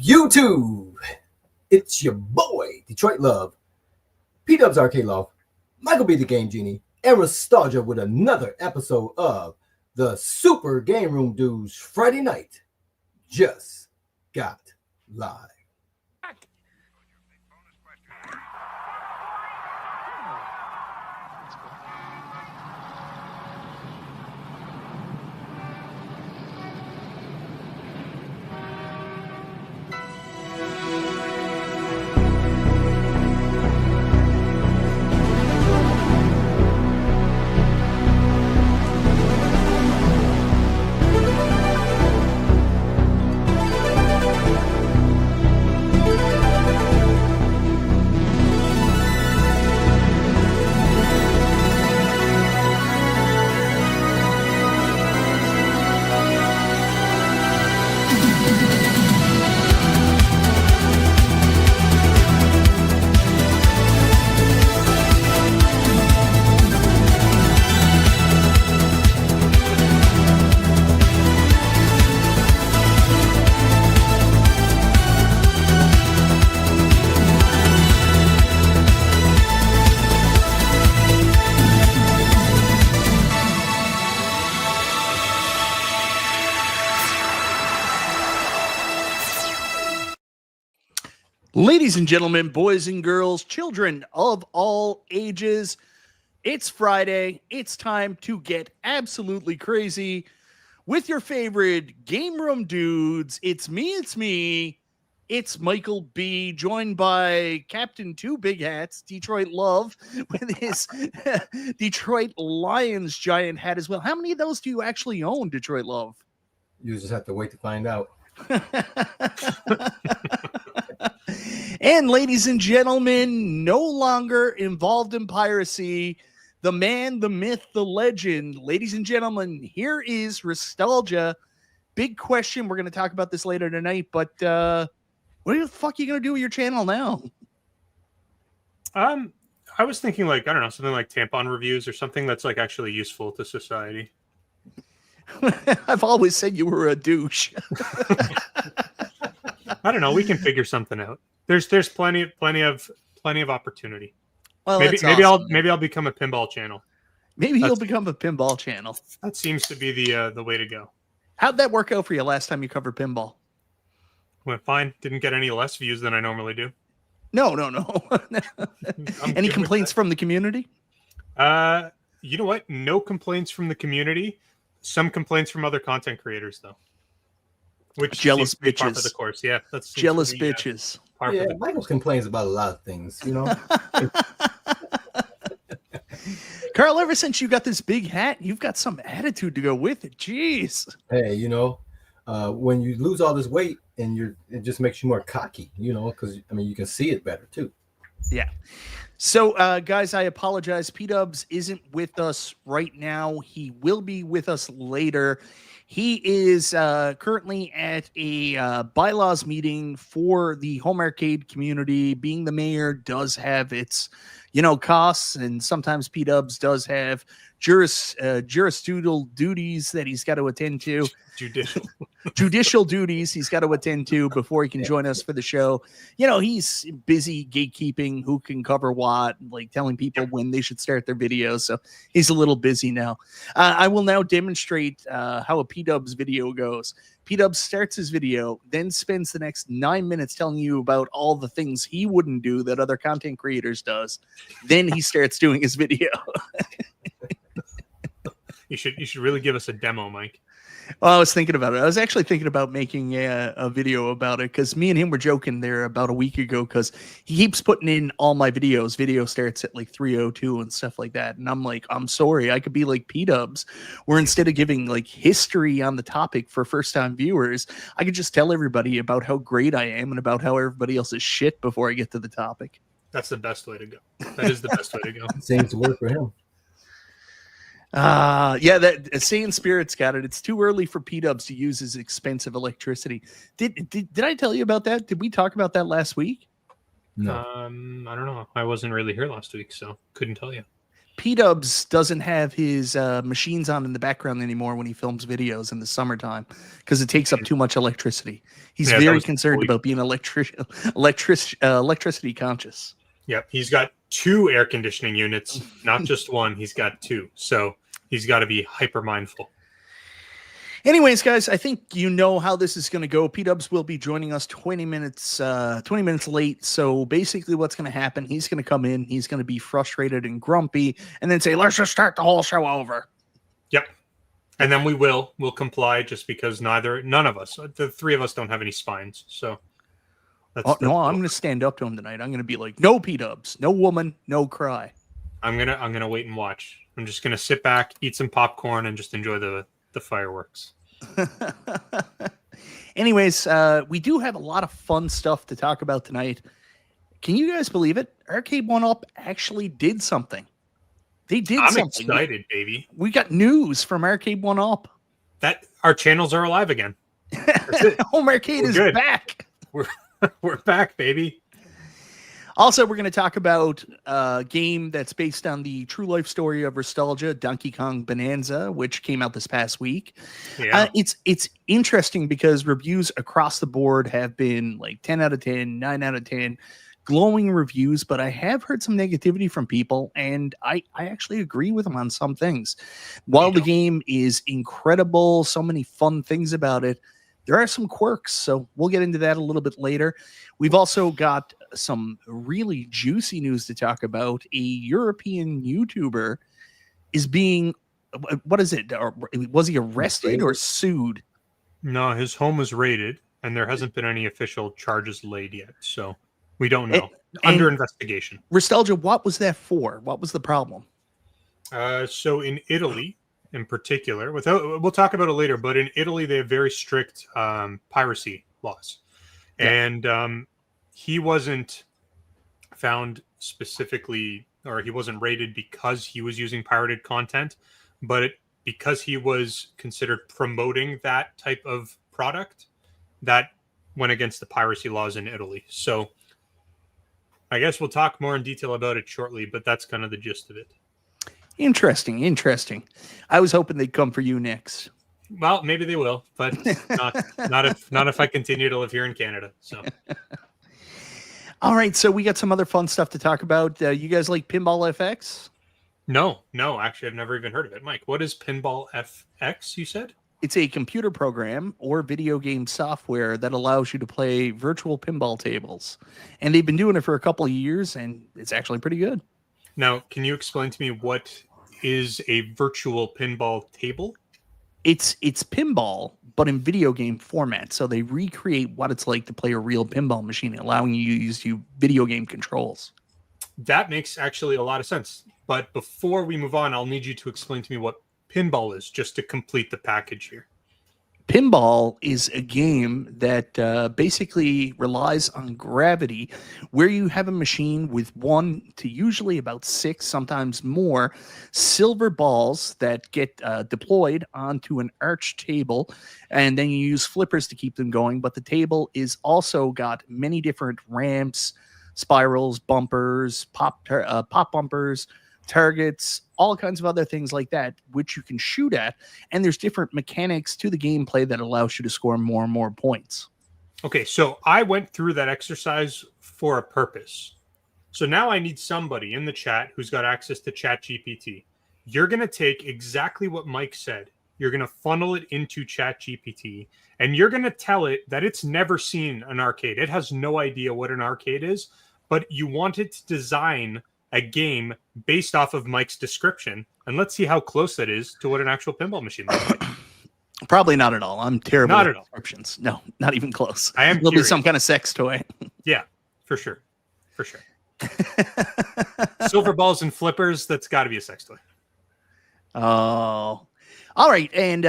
YouTube. It's your boy, Detroit Love, P-Dub's Arcade Loft, Michael B. the Game Genie, and Restalgia with another episode of the Super Game Room Dudes Friday Night Just Got Live. Ladies and gentlemen, boys and girls, children of all ages, it's Friday. It's time to get absolutely crazy with your favorite game room dudes. It's me. It's Michael B, joined by Captain Two Big Hats, Detroit Love, with his Detroit Lions giant hat as well. How many of those do you actually own, Detroit Love? You just have to wait to find out. And ladies and gentlemen, no longer involved in piracy, the man, the myth, the legend. Ladies and gentlemen, here is Restalgia. Big question. We're going to talk about this later tonight, but what the fuck are you going to do with your channel now? I was thinking like, I don't know, something like tampon reviews or something that's like actually useful to society. I've always said you were a douche. I don't know. We can figure something out. There's plenty of opportunity. Well, maybe awesome. I'll become a pinball channel. Maybe he'll become a pinball channel. That seems to be the way to go. How'd that work out for you last time you covered pinball? Went fine. Didn't get any less views than I normally do. No. Any complaints from the community? You know what? No complaints from the community. Some complaints from other content creators, though. Which jealous bitches. Part of the course, yeah. That's jealous bitches. Yeah, Michael complains about a lot of things, you know. Carl, ever since you got this big hat, you've got some attitude to go with it. Jeez. Hey, you know, when you lose all this weight and it just makes you more cocky, you know, because I mean you can see it better too. Yeah. So, guys, I apologize. P-Dubs isn't with us right now. He will be with us later. He is currently at a bylaws meeting for the home arcade community. Being the mayor does have its, costs, and sometimes P-Dubs does have jurisdictional duties that he's got to attend to. Judicial duties he's got to attend to before he can join us for the show. He's busy gatekeeping who can cover what, like telling people when they should start their videos. So he's a little busy now. I will now demonstrate how a P-Dubs video goes. P-Dubs starts his video, then spends the next 9 minutes telling you about all the things he wouldn't do that other content creators does. Then he starts doing his video. You should really give us a demo, Mike. Well, I was thinking about it. I was actually thinking about making a video about it because me and him were joking there about a week ago because he keeps putting in all my videos. Video starts at like 3:02 and stuff like that. And I'm like, I'm sorry. I could be like P-Dubs where instead of giving like history on the topic for first-time viewers, I could just tell everybody about how great I am and about how everybody else is shit before I get to the topic. That's the best way to go. That is the best way to go. Seems to work for him. That Saiyan Spirit's got it. It's too early for P-Dubs to use his expensive electricity. Did I tell you about that? Did we talk about that last week? No. I don't know. I wasn't really here last week, so couldn't tell you. P-Dubs doesn't have his machines on in the background anymore when he films videos in the summertime because it takes up too much electricity. He's very concerned about being electricity conscious. Yep, he's got 2 air conditioning units, not just one. He's got 2, so he's got to be hyper mindful. Anyways, guys, I think you know how this is going to go. P-Dubs will be joining us 20 minutes late. So basically what's going to happen, he's going to come in, he's going to be frustrated and grumpy, and then say, let's just start the whole show over. Yep. And then we'll comply just because none of us, the 3 of us don't have any spines. So I'm going to stand up to him tonight. I'm going to be like, no P-Dubs, no woman, no cry. I'm going to wait and watch. I'm just going to sit back, eat some popcorn, and just enjoy the fireworks. Anyways, we do have a lot of fun stuff to talk about tonight. Can you guys believe it? Arcade1Up actually did something. They did something. I'm excited, baby. We got news from Arcade1Up. That our channels are alive again. Home Arcade is back. We're back, baby. Also, we're going to talk about a game that's based on the true life story of Restalgia, Donkey Kong Bananza, which came out this past week. Yeah. It's interesting because reviews across the board have been like 10 out of 10, 9 out of 10, glowing reviews, but I have heard some negativity from people, and I actually agree with them on some things. While the game is incredible, so many fun things about it, there are some quirks, so we'll get into that a little bit later. We've also got some really juicy news to talk about. A European YouTuber is being, what is it? Was he arrested or sued? No, his home was raided, and there hasn't been any official charges laid yet, so we don't know. Under investigation. Restalgia, what was that for? What was the problem? So in Italy, in particular, we'll talk about it later, but in Italy, they have very strict piracy laws. Yeah. And he wasn't found specifically, or he wasn't raided because he was using pirated content, but because he was considered promoting that type of product, that went against the piracy laws in Italy. So I guess we'll talk more in detail about it shortly, but that's kind of the gist of it. Interesting. I was hoping they'd come for you next. Well, maybe they will, but not if I continue to live here in Canada. So, all right. So we got some other fun stuff to talk about. You guys like Pinball FX? No. Actually, I've never even heard of it. Mike, what is Pinball FX? You said it's a computer program or video game software that allows you to play virtual pinball tables, and they've been doing it for a couple of years, and it's actually pretty good. Now, can you explain to me what is a virtual pinball table? It's pinball, but in video game format. So they recreate what it's like to play a real pinball machine, allowing you to use video game controls. That makes actually a lot of sense. But before we move on, I'll need you to explain to me what pinball is, just to complete the package here. Pinball is a game that basically relies on gravity, where you have a machine with 1 to usually about 6, sometimes more, silver balls that get deployed onto an arched table, and then you use flippers to keep them going. But the table is also got many different ramps, spirals, bumpers, pop bumpers, targets, all kinds of other things like that, which you can shoot at. And there's different mechanics to the gameplay that allows you to score more and more points. Okay, so I went through that exercise for a purpose. So now I need somebody in the chat who's got access to ChatGPT. You're going to take exactly what Mike said. You're going to funnel it into ChatGPT, and you're going to tell it that it's never seen an arcade. It has no idea what an arcade is, but you want it to design a game based off of Mike's description, and let's see how close that is to what an actual pinball machine looks like. Probably not at all. I'm terrible at descriptions. No, not even close. I am. It'll be some kind of sex toy. Yeah, for sure. Silver balls and flippers, that's got to be a sex toy. Oh. All right, and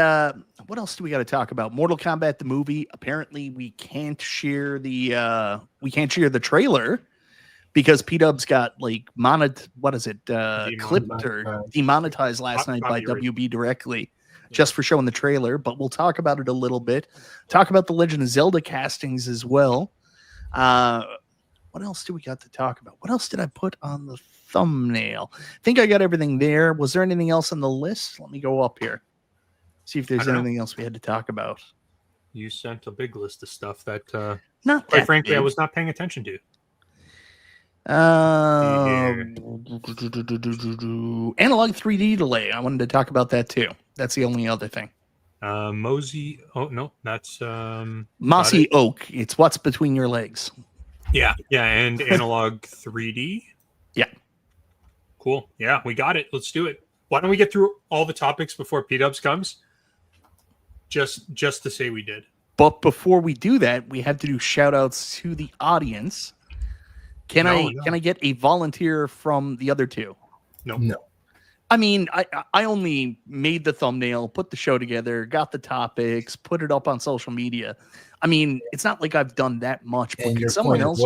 what else do we got to talk about? Mortal Kombat the movie. Apparently, we can't share the trailer because P-Dubs got clipped or demonetized last night by WB directly just for showing the trailer. But we'll talk about it a little bit. Talk about the Legend of Zelda castings as well. What else do we got to talk about? What else did I put on the thumbnail. I think I got everything there. Was there anything else on the list? Let me go up here. See if there's anything else we had to talk about. You sent a big list of stuff that, not quite that frankly, big. I was not paying attention to. Analog 3D delay. I wanted to talk about that too. That's the only other thing. Mossy. Oh no, that's Mossy Oak. It's what's between your legs. Yeah, and analog 3D. Yeah. Cool. Yeah, we got it. Let's do it. Why don't we get through all the topics before P-Dubs comes? Just to say we did. But before we do that, we have to do shout outs to the audience. Can I get a volunteer from the other two? No. I mean, I only made the thumbnail, put the show together, got the topics, put it up on social media. I mean, it's not like I've done that much. But can someone else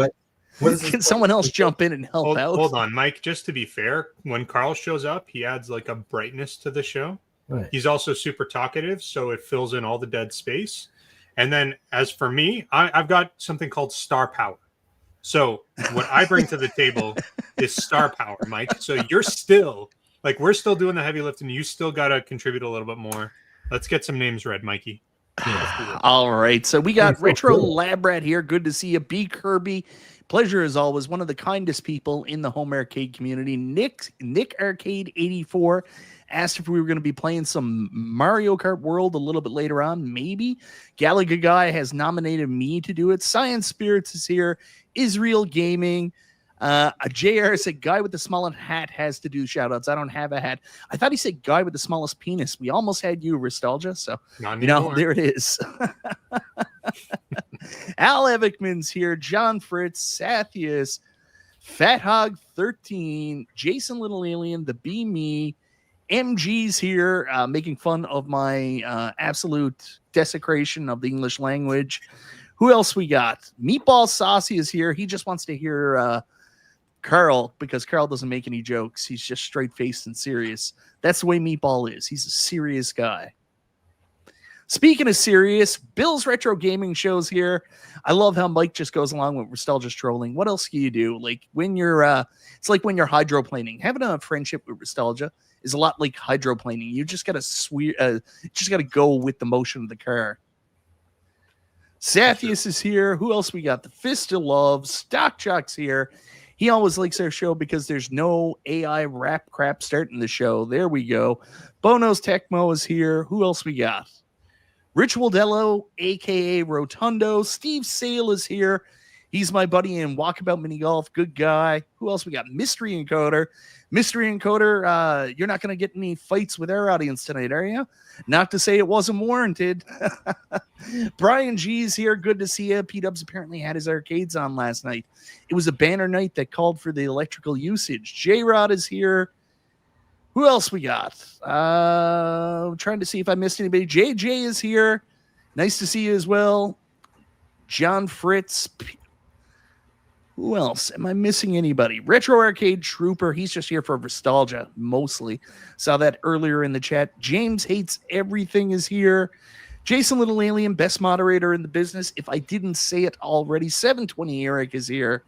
someone else jump in and help out? Hold on, Mike. Just to be fair, when Carl shows up, he adds like a brightness to the show. Right. He's also super talkative, so it fills in all the dead space. And then as for me, I've got something called star power. So what I bring to the table is star power, Mike. So you're still, like, we're still doing the heavy lifting. You still got to contribute a little bit more. Let's get some names read, Mikey. Yeah. All right. So we got Retro Lab Rat here. Good to see you. B. Kirby. Pleasure as always. One of the kindest people in the home arcade community. Nick Arcade 84 asked if we were going to be playing some Mario Kart World a little bit later on. Maybe. Galaga Guy has nominated me to do it. Science Spirits is here. Israel Gaming. JR said guy with the smallest hat has to do shout outs. I don't have a hat. I thought he said guy with the smallest penis. We almost had you, Restalgia. So, there it is. Al Evickman's here. John Fritz, Sathius, Fat Hog 13, Jason Little Alien, the Be Me, MG's here, making fun of my absolute desecration of the English language. Who else we got? Meatball Saucy is here. He just wants to hear Carl, because Carl doesn't make any jokes. He's just straight-faced and serious. That's the way Meatball is. He's a serious guy. Speaking of serious, Bill's Retro Gaming Show's here. I love how Mike just goes along with Restalgia's trolling. What else can you do? Like when you're, it's like when you're hydroplaning. Having a friendship with Restalgia is a lot like hydroplaning. You just gotta go with the motion of the car. Sathius is here. Who else we got? The Fist of Love. Stock Jock's here. He always likes our show because there's no AI rap crap starting the show. There we go. Bono's Tecmo is here. Who else we got? Rich Waldello, a.k.a. Rotundo. Steve Sale is here. He's my buddy in Walkabout Mini Golf. Good guy. Who else we got? Mystery Encoder. Mystery Encoder, you're not going to get any fights with our audience tonight, are you? Not to say it wasn't warranted. Brian G's here. Good to see you. P-Dubs apparently had his arcades on last night. It was a banner night that called for the electrical usage. J-Rod is here. Who else we got? Trying to see if I missed anybody. JJ is here. Nice to see you as well. John Fritz. Who else? Am I missing anybody? Retro Arcade Trooper. He's just here for Restalgia, mostly. Saw that earlier in the chat. James Hates Everything is here. Jason Little Alien, best moderator in the business. If I didn't say it already, 720 Eric is here.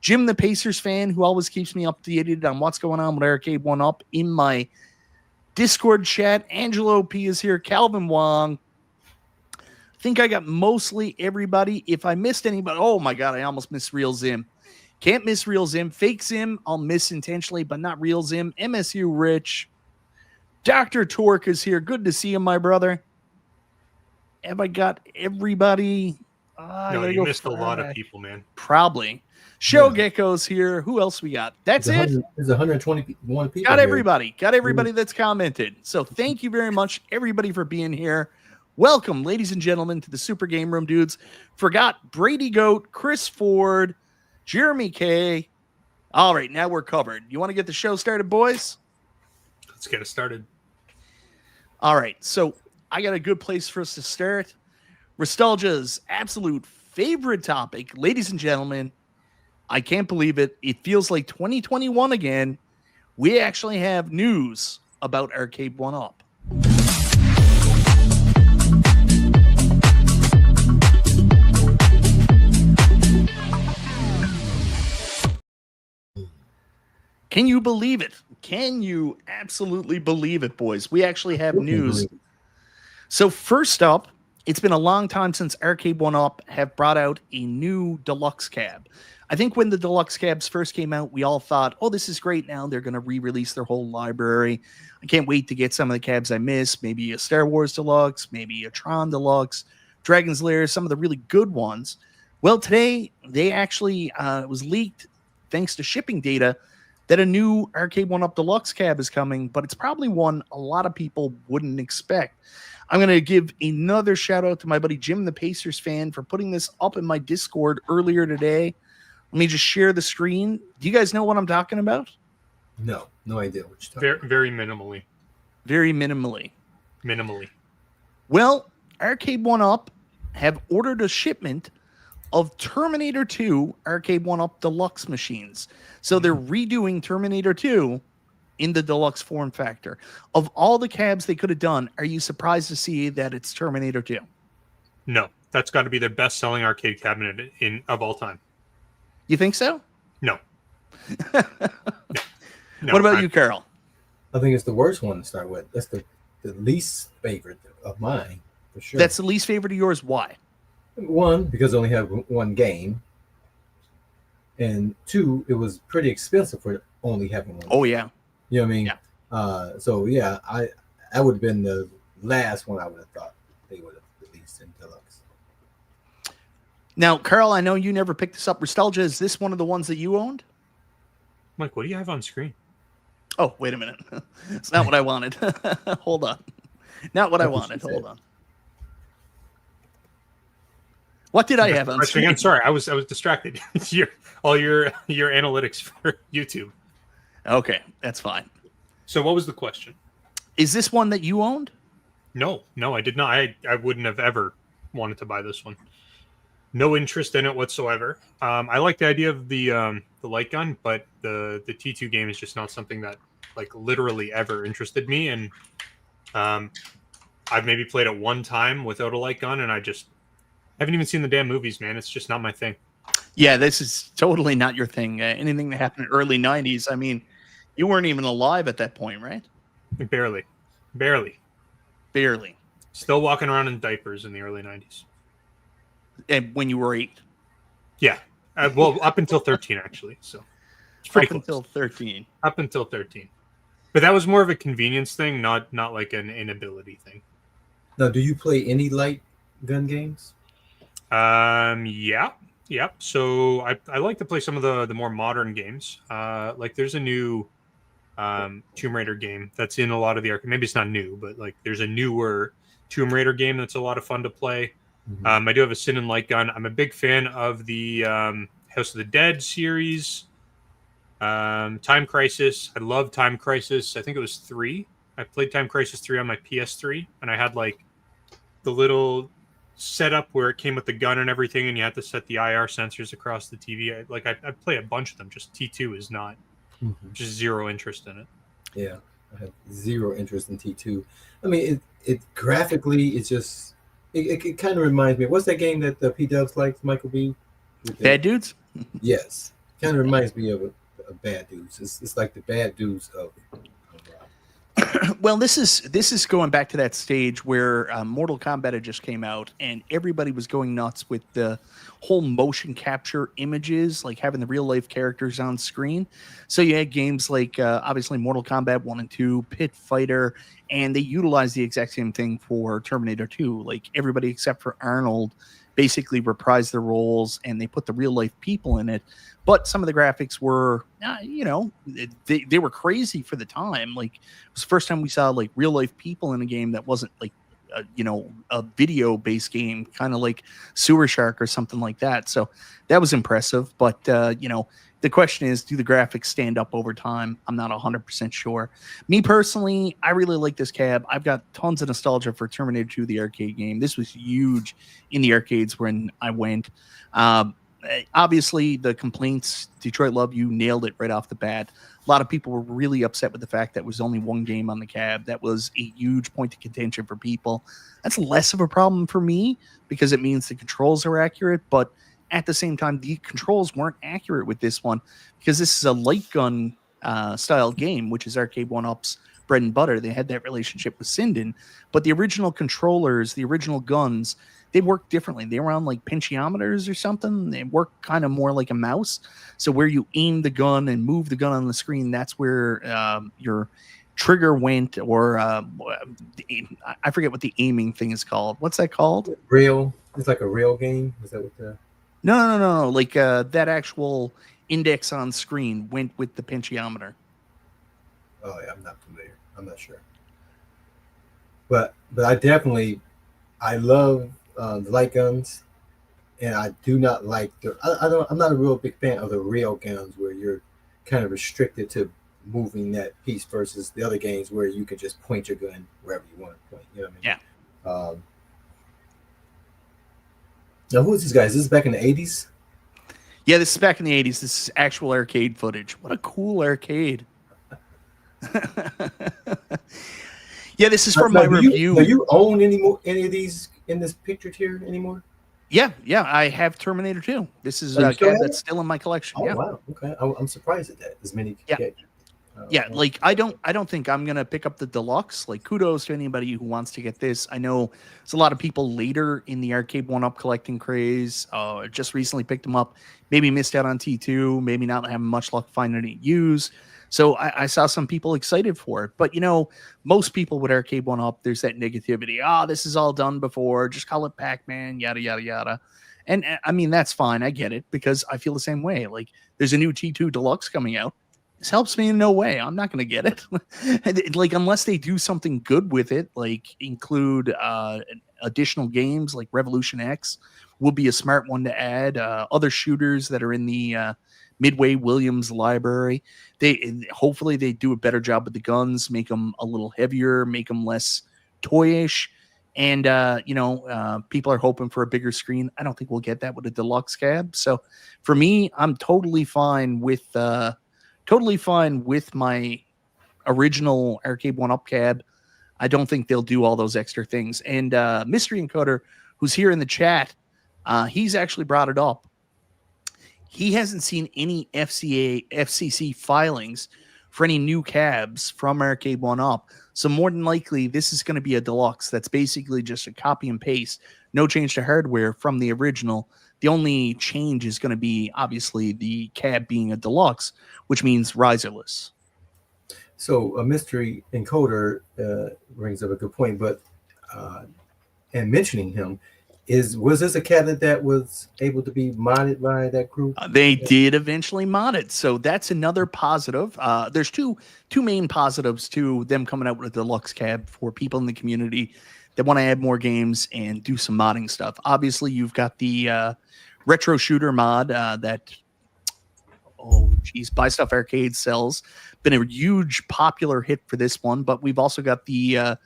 Jim the Pacers fan, who always keeps me updated on what's going on with Arcade1Up in my Discord chat. Angelo P is here. Calvin Wong. I think I got mostly everybody. If I missed anybody, oh my God, I almost missed Real Zim. Can't miss Real Zim. Fake Zim, I'll miss intentionally, but not Real Zim. MSU Rich. Dr. Torque is here. Good to see you, my brother. Have I got everybody? No, you missed a lot of people, man. Probably. Show Gecko's here. Who else we got? That's it. There's 121 people. Got everybody. Got everybody that's commented. So thank you very much, everybody, for being here. Welcome, ladies and gentlemen, to the Super Game Room Dudes. Forgot Brady Goat, Chris Ford, Jeremy K. All right, now we're covered. You want to get the show started, boys? Let's get it started. All right, so I got a good place for us to start. Restalgia's absolute favorite topic, ladies and gentlemen. I can't believe it. It feels like 2021 again. We actually have news about Arcade1Up. Can you believe it? Can you absolutely believe it, boys? We actually have news. So first up, it's been a long time since Arcade1Up have brought out a new deluxe cab. I think when the deluxe cabs first came out, we all thought, oh, this is great. Now they're going to re-release their whole library. I can't wait to get some of the cabs I miss. Maybe a Star Wars Deluxe, maybe a Tron Deluxe, Dragon's Lair, some of the really good ones. Well, today they actually, it was leaked thanks to shipping data that a new Arcade1Up Deluxe cab is coming, but it's probably one a lot of people wouldn't expect. I'm going to give another shout out to my buddy Jim, the Pacers fan, for putting this up in my Discord earlier today. Let me just share the screen. Do you guys know what I'm talking about? No idea what you're talking about. Very minimally. Very minimally. Minimally. Well, Arcade1Up have ordered a shipment of Terminator 2 Arcade1Up Deluxe machines. So they're redoing Terminator 2 in the deluxe form factor. Of all the cabs they could have done, are you surprised to see that it's Terminator 2? No, that's got to be their best-selling arcade cabinet of all time. You think so? No. What about you, Carol? I think it's the worst one to start with. That's the least favorite of mine, for sure. That's the least favorite of yours. Why? One, because I only have one game. And two, it was pretty expensive for only having one. Oh, yeah. You know what I mean? Yeah. So, yeah, I would have been the last one I would have thought they would have released in deluxe. Now, Carl, I know you never picked this up. Restalgia, is this one of the ones that you owned? Mike, what do you have on screen? Oh, wait a minute. It's not what I wanted. Hold on. Not what I wanted. Hold on. What did I have on screen? I'm sorry, I was distracted. all your analytics for YouTube. Okay, that's fine. So what was the question? Is this one that you owned? No, I did not. I wouldn't have ever wanted to buy this one. No interest in it whatsoever. I like the idea of the light gun, but the T2 game is just not something that like literally ever interested me. And I've maybe played it one time without a light gun, and I just haven't even seen the damn movies, man. It's just not my thing. Yeah, this is totally not your thing. Anything that happened in the early 90s, I mean, you weren't even alive at that point, right? Barely. Still walking around in diapers in the early 90s. And when you were 8? Yeah. Well, up until 13, actually. So it's pretty close. Until 13. Up until 13. But that was more of a convenience thing, not like an inability thing. Now, do you play any light gun games? Yeah. So I like to play some of the more modern games. Like there's a new Tomb Raider game that's in a lot of the arcade. Maybe it's not new, but like there's a newer Tomb Raider game that's a lot of fun to play. Mm-hmm. I do have a Sin and Light gun. I'm a big fan of the House of the Dead series. Time Crisis. I love Time Crisis. I think it was 3. I played Time Crisis 3 on my PS3, and I had like the little setup where it came with the gun and everything, and you had to set the IR sensors across the TV. I play a bunch of them. Just T2 is not. Just zero interest in it. Yeah, I have zero interest in T2. I mean, it graphically, it's just it kind of reminds me. What's that game that the P-Dubs likes, Michael B? Bad Dudes? Yes, kind of reminds me of Bad Dudes. It's like the Bad Dudes of Well, this is going back to that stage where Mortal Kombat had just came out, and everybody was going nuts with the whole motion capture images, like having the real life characters on screen. So you had games like obviously Mortal Kombat 1 and 2, Pit Fighter, and they utilized the exact same thing for Terminator 2. Like everybody except for Arnold basically reprised their roles, and they put the real life people in it. But some of the graphics were, they were crazy for the time. Like it was the first time we saw like real life people in a game that wasn't like, a video based game, kind of like Sewer Shark or something like that. So that was impressive. But, the question is, do the graphics stand up over time? I'm not 100% sure. Me personally, I really like this cab. I've got tons of nostalgia for Terminator 2, the arcade game. This was huge in the arcades when I went. Obviously, the complaints, Detroit Love You nailed it right off the bat. A lot of people were really upset with the fact that there was only one game on the cab. That was a huge point of contention for people. That's less of a problem for me because it means the controls are accurate, but at the same time, the controls weren't accurate with this one because this is a light gun style game, which is Arcade1Up's bread and butter. They had that relationship with Sinden, but the original controllers, the original guns, they work differently. They were on like pinchiometers or something. They work kind of more like a mouse. So where you aim the gun and move the gun on the screen, that's where your trigger went, or I forget what the aiming thing is called. What's that called? Rail. It's like a rail game. Is that what the? No. Like that actual index on screen went with the pinchiometer. Oh yeah, I'm not familiar. I'm not sure. But I love the light guns, and I do not like I'm not a real big fan of the rail guns where you're kind of restricted to moving that piece versus the other games where you can just point your gun wherever you want to point. You know what I mean? Yeah. Now, who is this guy? Is this back in the 80s? Yeah, this is back in the 80s. This is actual arcade footage. What a cool arcade. Yeah, this is from my review. Do you own any of these in this picture here anymore? Yeah, I have Terminator 2. This is a CAD that's still in my collection. Oh, yeah. Wow. Okay. I'm surprised at that. As many. Yeah. Like I don't think I'm gonna pick up the deluxe. Like, kudos to anybody who wants to get this. I know it's a lot of people later in the Arcade1Up collecting craze. Just recently picked them up. Maybe missed out on T2. Maybe not having much luck finding it used. So I saw some people excited for it. But most people with Arcade1Up, there's that negativity. This is all done before. Just call it Pac-Man. Yada yada yada. And I mean, that's fine. I get it, because I feel the same way. Like, there's a new T2 deluxe coming out. This helps me in no way. I'm not going to get it. Like, unless they do something good with it, like include additional games like Revolution X will be a smart one to add. Other shooters that are in the Midway Williams library. Hopefully they do a better job with the guns, make them a little heavier, make them less toyish. And, people are hoping for a bigger screen. I don't think we'll get that with a deluxe cab. So for me, I'm totally fine with my original Arcade1Up cab. I don't think they'll do all those extra things. And Mystery Encoder, who's here in the chat, he's actually brought it up. He hasn't seen any FCC filings for any new cabs from Arcade1Up. So more than likely, this is going to be a deluxe that's basically just a copy and paste. No change to hardware from the original. The only change is going to be, obviously, the cab being a deluxe, which means riserless. So a Mystery Encoder brings up a good point, but and mentioning him, was this a cabinet that was able to be modded by that group? They did eventually mod it, so that's another positive. There's two main positives to them coming out with a deluxe cab for people in the community that want to add more games and do some modding stuff. Obviously, you've got the retro shooter mod that Buy Stuff Arcade sells. Been a huge popular hit for this one, but we've also got the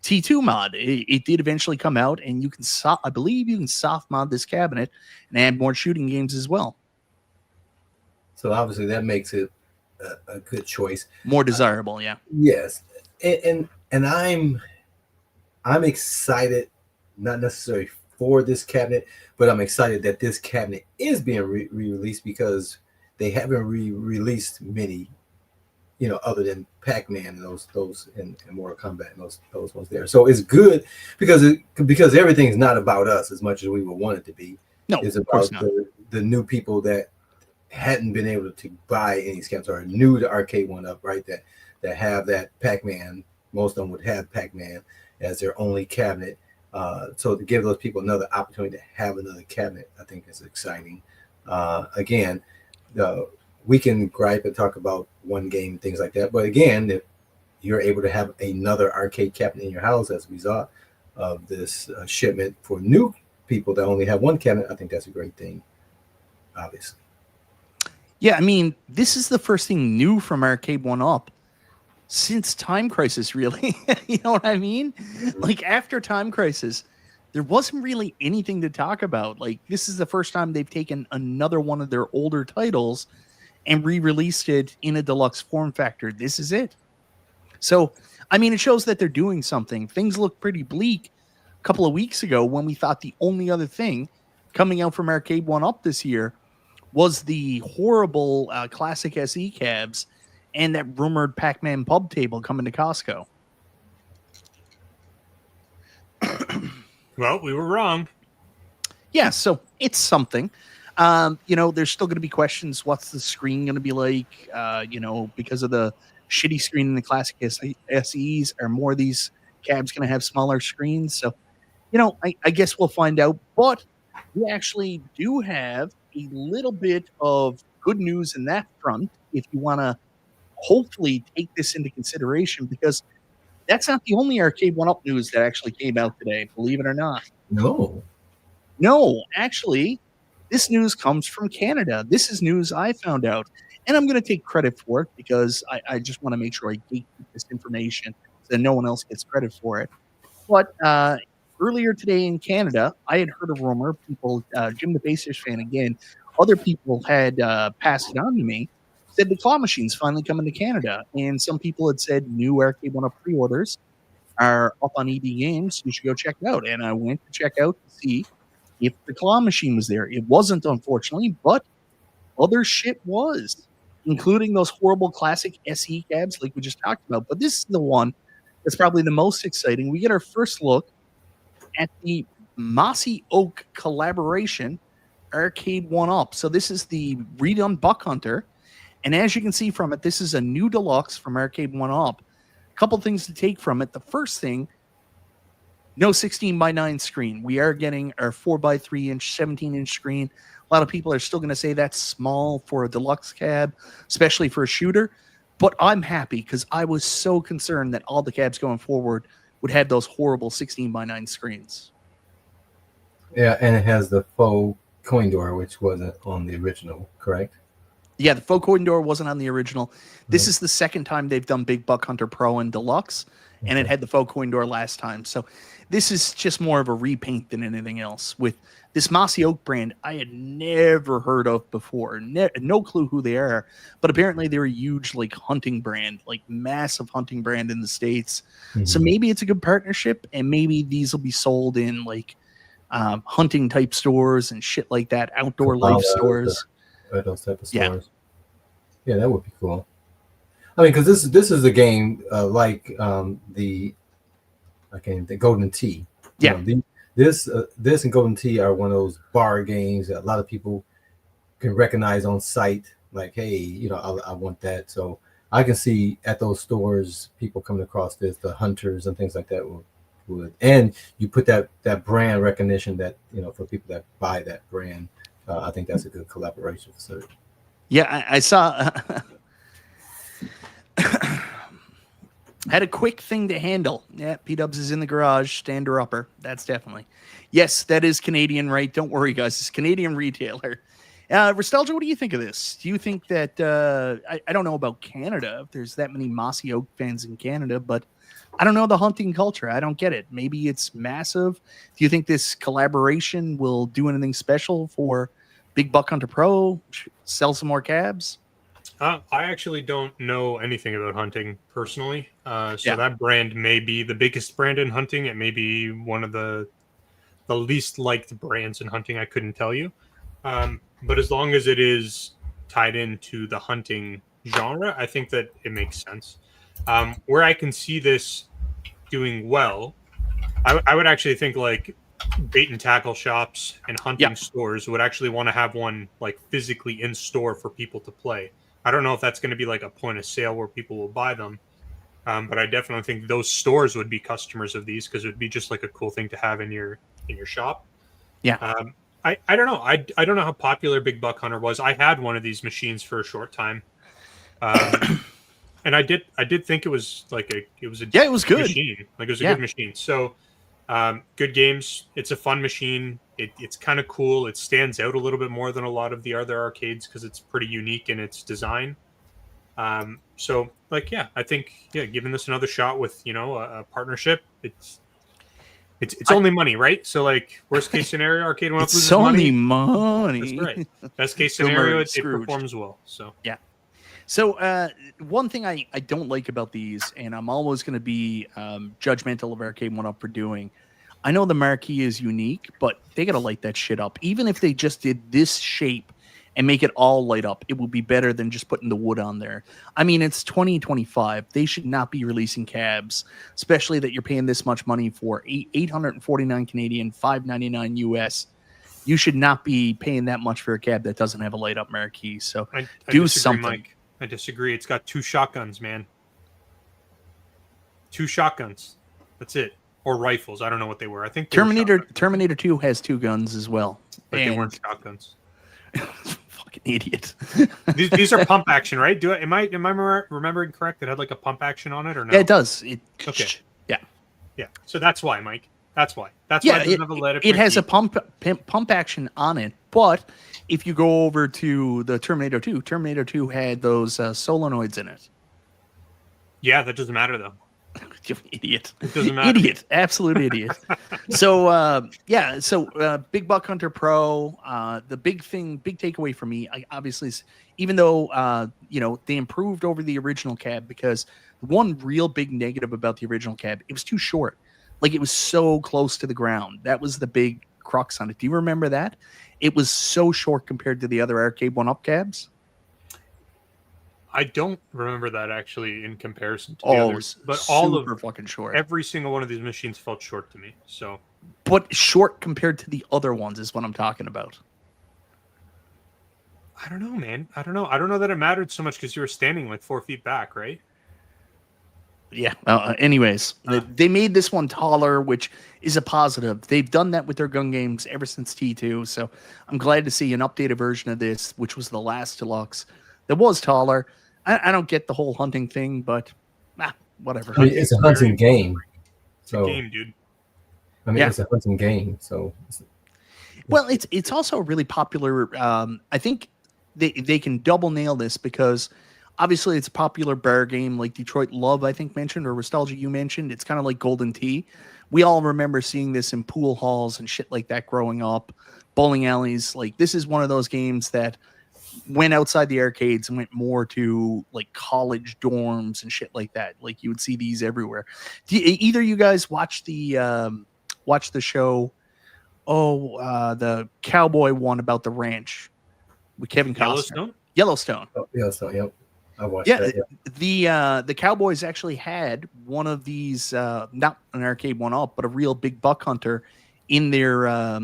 T2 mod. It did eventually come out, and you can I believe you can soft mod this cabinet and add more shooting games as well. So obviously that makes it a good choice, more desirable. Yeah. Yes, and I'm excited, not necessarily for this cabinet, but I'm excited that this cabinet is being re-released, because they haven't re-released many, other than Pac-Man and those and Mortal Kombat and those ones there. So it's good because everything's not about us as much as we would want it to be. No, it's about the new people that hadn't been able to buy any scams or are new to Arcade1Up, right? That have that Pac-Man. Most of them would have Pac-Man as their only cabinet. So to give those people another opportunity to have another cabinet, I think is exciting. Again, we can gripe and talk about one game, things like that. But again, if you're able to have another arcade cabinet in your house as a result of this shipment for new people that only have one cabinet, I think that's a great thing, obviously. Yeah, I mean, this is the first thing new from Arcade1Up since Time Crisis, really. You know what I mean? Mm-hmm. Like, after Time Crisis, there wasn't really anything to talk about. Like, this is the first time they've taken another one of their older titles and re-released it in a deluxe form factor. This is it. So, I mean, it shows that they're doing something. Things look pretty bleak a couple of weeks ago when we thought the only other thing coming out from Arcade1Up this year was the horrible Classic SE cabs and that rumored Pac-Man pub table coming to Costco. Well, we were wrong. Yeah, so it's something. There's still going to be questions. What's the screen going to be like? Because of the shitty screen in the classic SEs, are more of these cabs going to have smaller screens? So, I guess we'll find out. But we actually do have a little bit of good news in that front if you want to hopefully take this into consideration, because that's not the only Arcade1Up news that actually came out today, believe it or not. No, actually, this news comes from Canada. This is news I found out, and I'm going to take credit for it because I just want to make sure I gatekeep this information so that no one else gets credit for it. But earlier today in Canada, I had heard a rumor. People, Jim the Pacers fan again, other people had passed it on to me, said the claw machine's finally coming to Canada. And some people had said new Arcade1Up pre-orders are up on EB Games. You should go check it out. And I went to check out to see if the claw machine was there. It wasn't, unfortunately, but other shit was, including those horrible classic SE cabs like we just talked about. But this is the one that's probably the most exciting. We get our first look at the Mossy Oak collaboration Arcade1Up. So this is the redone Buck Hunter. And as you can see from it, this is a new deluxe from Arcade1Up. A couple things to take from it. The first thing, no 16:9 screen. We are getting our 4x3-inch, 17-inch screen. A lot of people are still going to say that's small for a deluxe cab, especially for a shooter. But I'm happy because I was so concerned that all the cabs going forward would have those horrible 16:9 screens. Yeah, and it has the faux coin door, which wasn't on the original, correct? Yeah, the faux coin door wasn't on the original. This is the second time they've done Big Buck Hunter Pro and Deluxe, and it had the faux coin door last time. So this is just more of a repaint than anything else. With this Mossy Oak brand, I had never heard of before. No clue who they are, but apparently they're a huge hunting brand, massive hunting brand in the States. So maybe it's a good partnership, and maybe these will be sold in hunting type stores and shit like that, outdoor life stores. Those type of stores. Yeah, that would be cool. I mean, because this is a game the Golden Tee. Yeah. This and Golden Tee are one of those bar games that a lot of people can recognize on site. Like, hey, I want that. So I can see at those stores people coming across this, the hunters and things like that would. And you put that brand recognition that for people that buy that brand. I think that's a good collaboration for certain. Yeah, I saw. Had a quick thing to handle. Yeah, P-Dubs is in the garage, stander upper. That's definitely. Yes, that is Canadian, right? Don't worry, guys. It's Canadian retailer. Restalgia, what do you think of this? Do you think that, I don't know about Canada, if there's that many Mossy Oak fans in Canada, but I don't know the hunting culture. I don't get it. Maybe it's massive. Do you think this collaboration will do anything special for Big Buck Hunter Pro? Sell some more cabs? I actually don't know anything about hunting personally. That brand may be the biggest brand in hunting. It may be one of the least liked brands in hunting. I couldn't tell you. But as long as it is tied into the hunting genre, I think that it makes sense. Where I can see this doing well, I would actually think bait and tackle shops and hunting stores would actually want to have one physically in store for people to play. I don't know if that's going to be a point of sale where people will buy them, but I definitely think those stores would be customers of these because it would be just a cool thing to have in your shop. Yeah. I don't know. I don't know how popular Big Buck Hunter was. I had one of these machines for a short time. And I did think it was it was good machine. It was a good machine. So good games. It's a fun machine. It's kind of cool. It stands out a little bit more than a lot of the other arcades because it's pretty unique in its design. I think giving this another shot with a partnership, it's only money, right? So worst case scenario, Arcade1Up loses it's only money. That's right. Best case scenario, it performs well. So yeah. So one thing I don't like about these, and I'm always going to be judgmental of Arcade1Up for doing, I know the marquee is unique, but they got to light that shit up. Even if they just did this shape and make it all light up. It will be better than just putting the wood on there. I mean, it's 2025. They should not be releasing cabs, especially that you're paying this much money for 849 Canadian, 599 US. You should not be paying that much for a cab that doesn't have a light up marquee. So I do disagree, something. Mike. I disagree. It's got 2 shotguns, man. 2 shotguns. That's it. Or rifles. I don't know what they were. I think Terminator 2 has 2 guns as well. But they weren't shotguns. Fucking idiot. these are pump action, right? Am I remembering correct? It had like a pump action on it, or no? Yeah, it does. Okay. Yeah. So that's why, Mike. That's why. It has a pump action on it. But if you go over to the Terminator 2 had those solenoids in it. Yeah, that doesn't matter though. You idiot. It doesn't matter. Idiot. Absolute idiot. So, Big Buck Hunter Pro, the big takeaway for me, obviously, is even though, they improved over the original cab, because one real big negative about the original cab, it was too short. Like, it was so close to the ground. That was the big crux on it. Do you remember that? It was so short compared to the other Arcade1Up cabs. I don't remember that actually in comparison to the others, but fucking short. Every single one of these machines felt short to me. So, but short compared to the other ones is what I'm talking about. I don't know, man. I don't know that it mattered so much because you were standing like 4 feet back, right? Yeah. Anyways, they made this one taller, which is a positive. They've done that with their gun games ever since T2. So I'm glad to see an updated version of this, which was the last deluxe, that was taller. I don't get the whole hunting thing, but whatever. I mean, it's a hunting game. So, it's a game, dude. I mean, it's a hunting game. So, well, it's also really popular. I think they can double nail this because obviously it's a popular bar game, like Detroit Love, I think, mentioned, or Restalgia, you mentioned. It's kind of like Golden Tee. We all remember seeing this in pool halls and shit like that growing up, bowling alleys. Like, this is one of those games that went outside the arcades and went more to like college dorms and shit like that. Like, you would see these everywhere. Either you guys watch the show? The cowboy one about the ranch with Kevin Costner. Yellowstone. Oh, Yellowstone. Yep. I watched that. Yeah. The Cowboys actually had one of these, not an Arcade1Up, but a real big buck hunter in their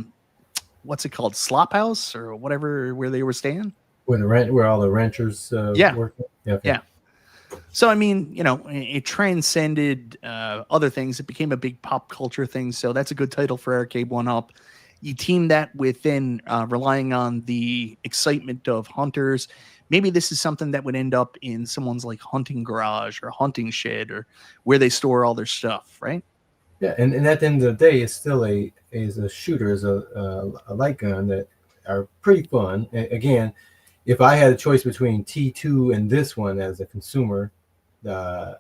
what's it called, slop house or whatever, where they were staying. Where all the ranchers work. Yeah. Okay. Yeah. So, I mean, it transcended other things. It became a big pop culture thing. So that's a good title for Arcade1Up. You team that with then relying on the excitement of hunters. Maybe this is something that would end up in someone's like hunting garage or hunting shed or where they store all their stuff, right? Yeah, and at the end of the day, it's still a shooter, is a light gun that are pretty fun. Again, if I had a choice between T2 and this one as a consumer, I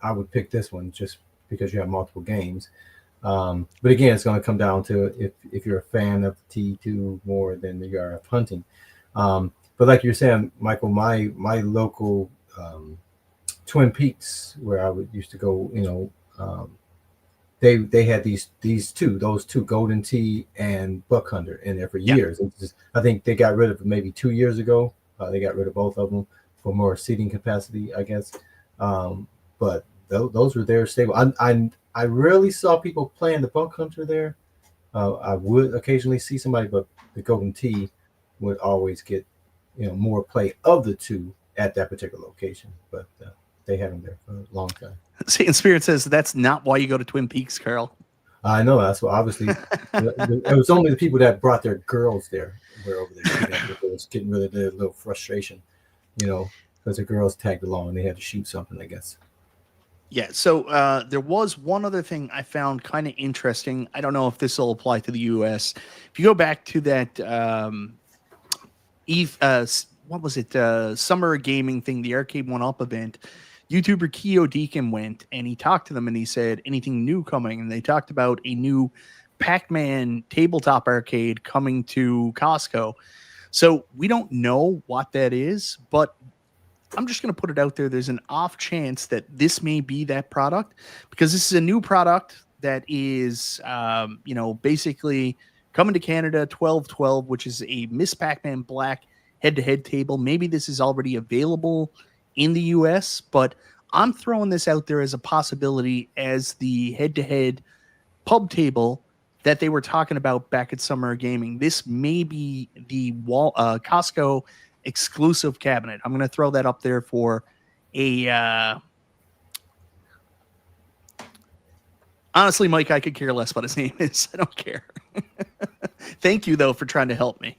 would pick this one just because you have multiple games. But again, it's going to come down to if you're a fan of T2 more than you are of hunting. But like you're saying, Michael, my local Twin Peaks, where I used to go, they had those two, Golden Tee and Buck Hunter, in there for years. I think they got rid of it maybe 2 years ago. They got rid of both of them for more seating capacity, I guess. But those were their stable. I rarely saw people playing the Buck Hunter there. I would occasionally see somebody, but the Golden Tee would always get more play of the two at that particular location. But they had them there for a long time. See, and Spirit says that's not why you go to Twin Peaks, Carl. I know, that's what obviously it was only the people that brought their girls there were over there. It was getting rid of their little frustration, because the girls tagged along and they had to shoot something, I guess. Yeah. So there was one other thing I found kind of interesting. I don't know if this will apply to the U.S. If you go back to that what was it? Summer gaming thing, the Arcade1Up event. YouTuber Keo Deacon went and he talked to them and he said, anything new coming? And they talked about a new Pac-Man tabletop arcade coming to Costco. So we don't know what that is, but I'm just going to put it out there. There's an off chance that this may be that product, because this is a new product that is, basically coming to Canada, 1212, which is a Miss Pac-Man Black head-to-head table. Maybe this is already available in the US, but I'm throwing this out there as a possibility as the head-to-head pub table that they were talking about back at Summer Gaming. This may be the Costco exclusive cabinet. I'm going to throw that up there for a... Honestly, Mike, I could care less what his name is. I don't care. Thank you, though, for trying to help me.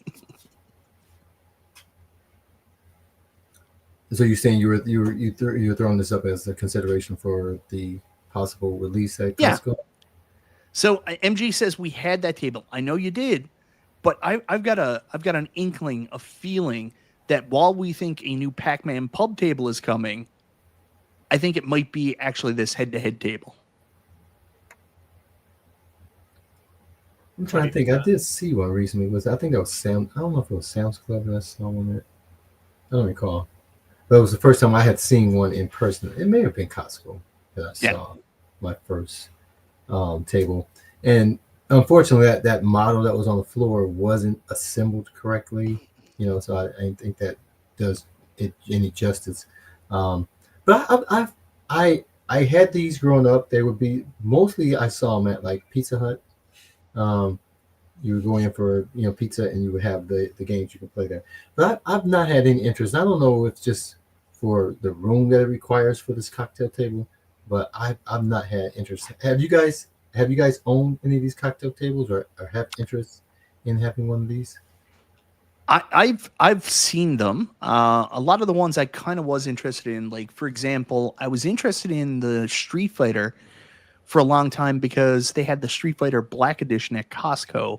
So you're saying you're throwing this up as a consideration for the possible release at Costco? Yeah. So MG says we had that table. I know you did, but I've got an inkling, a feeling that while we think a new Pac-Man pub table is coming, I think it might be actually this head-to-head table. I'm trying to think. I did see one recently. I think that was Sam. I don't know if it was Sam's Club that I saw one at. I don't recall. But it was the first time I had seen one in person. It may have been Costco that I saw my first table. And unfortunately, that model that was on the floor wasn't assembled correctly. So I didn't think that does it any justice. But I had these growing up. They would be mostly I saw them at like Pizza Hut. You would go in for pizza, and you would have the games you can play there. But I've not had any interest. I don't know if it's just for the room that it requires for this cocktail table, but I've not had interest. Have you guys owned any of these cocktail tables or have interest in having one of these? I've seen them. A lot of the ones I kind of was interested in, like for example, I was interested in the Street Fighter for a long time because they had the Street Fighter Black Edition at Costco,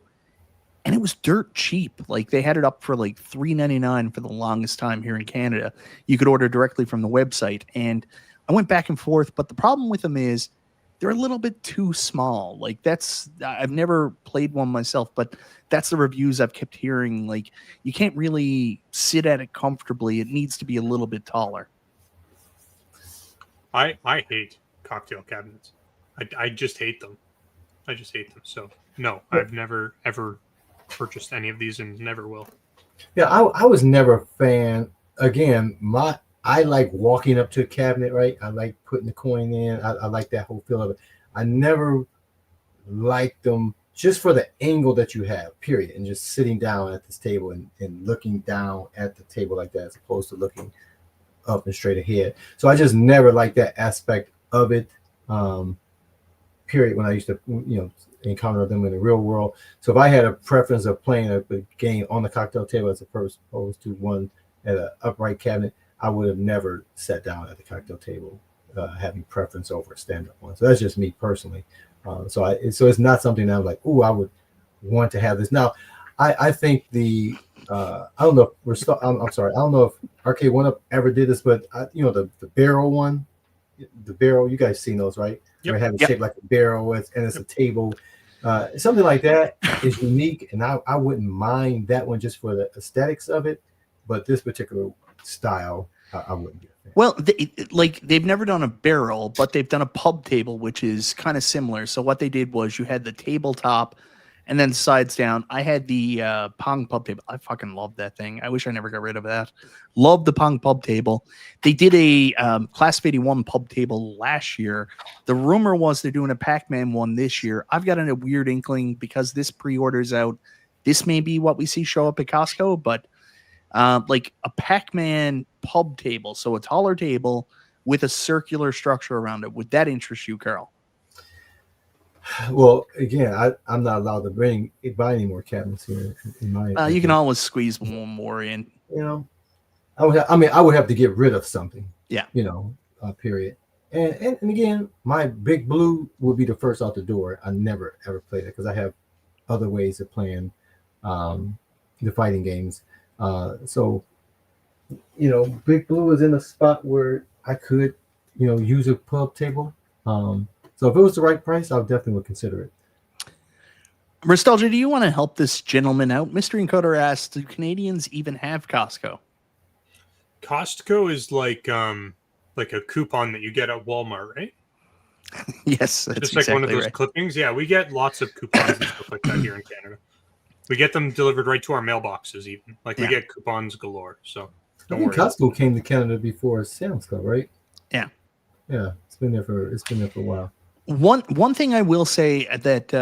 and it was dirt cheap. Like they had it up for like $3.99 for the longest time here in Canada. You could order directly from the website, and I went back and forth. But the problem with them is they're a little bit too small. Like I've never played one myself, but that's the reviews I've kept hearing. Like you can't really sit at it comfortably. It needs to be a little bit taller. I hate cocktail cabinets. I just hate them. So no, I've never ever purchased any of these and never will. Yeah, I was never a fan. Again, I like walking up to a cabinet, right? I like putting the coin in. I like that whole feel of it. I never liked them just for the angle that you have, period. And just sitting down at this table and looking down at the table like that, as opposed to looking up and straight ahead. So I just never liked that aspect of it. Period. When I used to, encounter them in the real world. So if I had a preference of playing a game on the cocktail table as opposed to one at an upright cabinet, I would have never sat down at the cocktail table, having preference over a stand-up one. So that's just me personally. So it's not something that I'm like, I would want to have this. Now, I think I don't know if I'm sorry. I don't know if Arcade1Up ever did this, but the barrel one, the barrel, you guys seen those, right? Yep. Where it have it shaped like a barrel, and it's a table. Something like that is unique, and I wouldn't mind that one just for the aesthetics of it. But this particular style, I wouldn't be a fan. Well, they've never done a barrel, but they've done a pub table, which is kind of similar. So what they did was you had the tabletop and then sides down. I had the Pong pub table. I fucking love that thing. I wish I never got rid of that. Love the Pong pub table. They did a Class of 81 pub table last year. The rumor was they're doing a Pac-Man one this year. I've got a weird inkling because this pre-order's out. This may be what we see show up at Costco, but like a Pac-Man pub table, so a taller table with a circular structure around it. Would that interest you, Carl? Well, again, I'm not allowed to buy any more cabinets here. In my you can always squeeze one more in. I would have to get rid of something. Yeah. Period. And again, my Big Blue would be the first out the door. I never ever played it because I have other ways of playing the fighting games. So Big Blue is in a spot where I could use a pub table. So if it was the right price, I definitely would consider it. Restalgia, do you want to help this gentleman out? Mystery Encoder asks, do Canadians even have Costco? Costco is like a coupon that you get at Walmart, right? Yes, that's just like one of those clippings. Yeah, we get lots of coupons and stuff like that here in Canada. We get them delivered right to our mailboxes, even. Like, we Yeah. get coupons galore, so I don't think worry. Costco came to Canada before Sam's Club, right? Yeah. Yeah, it's been there for a while. One thing I will say that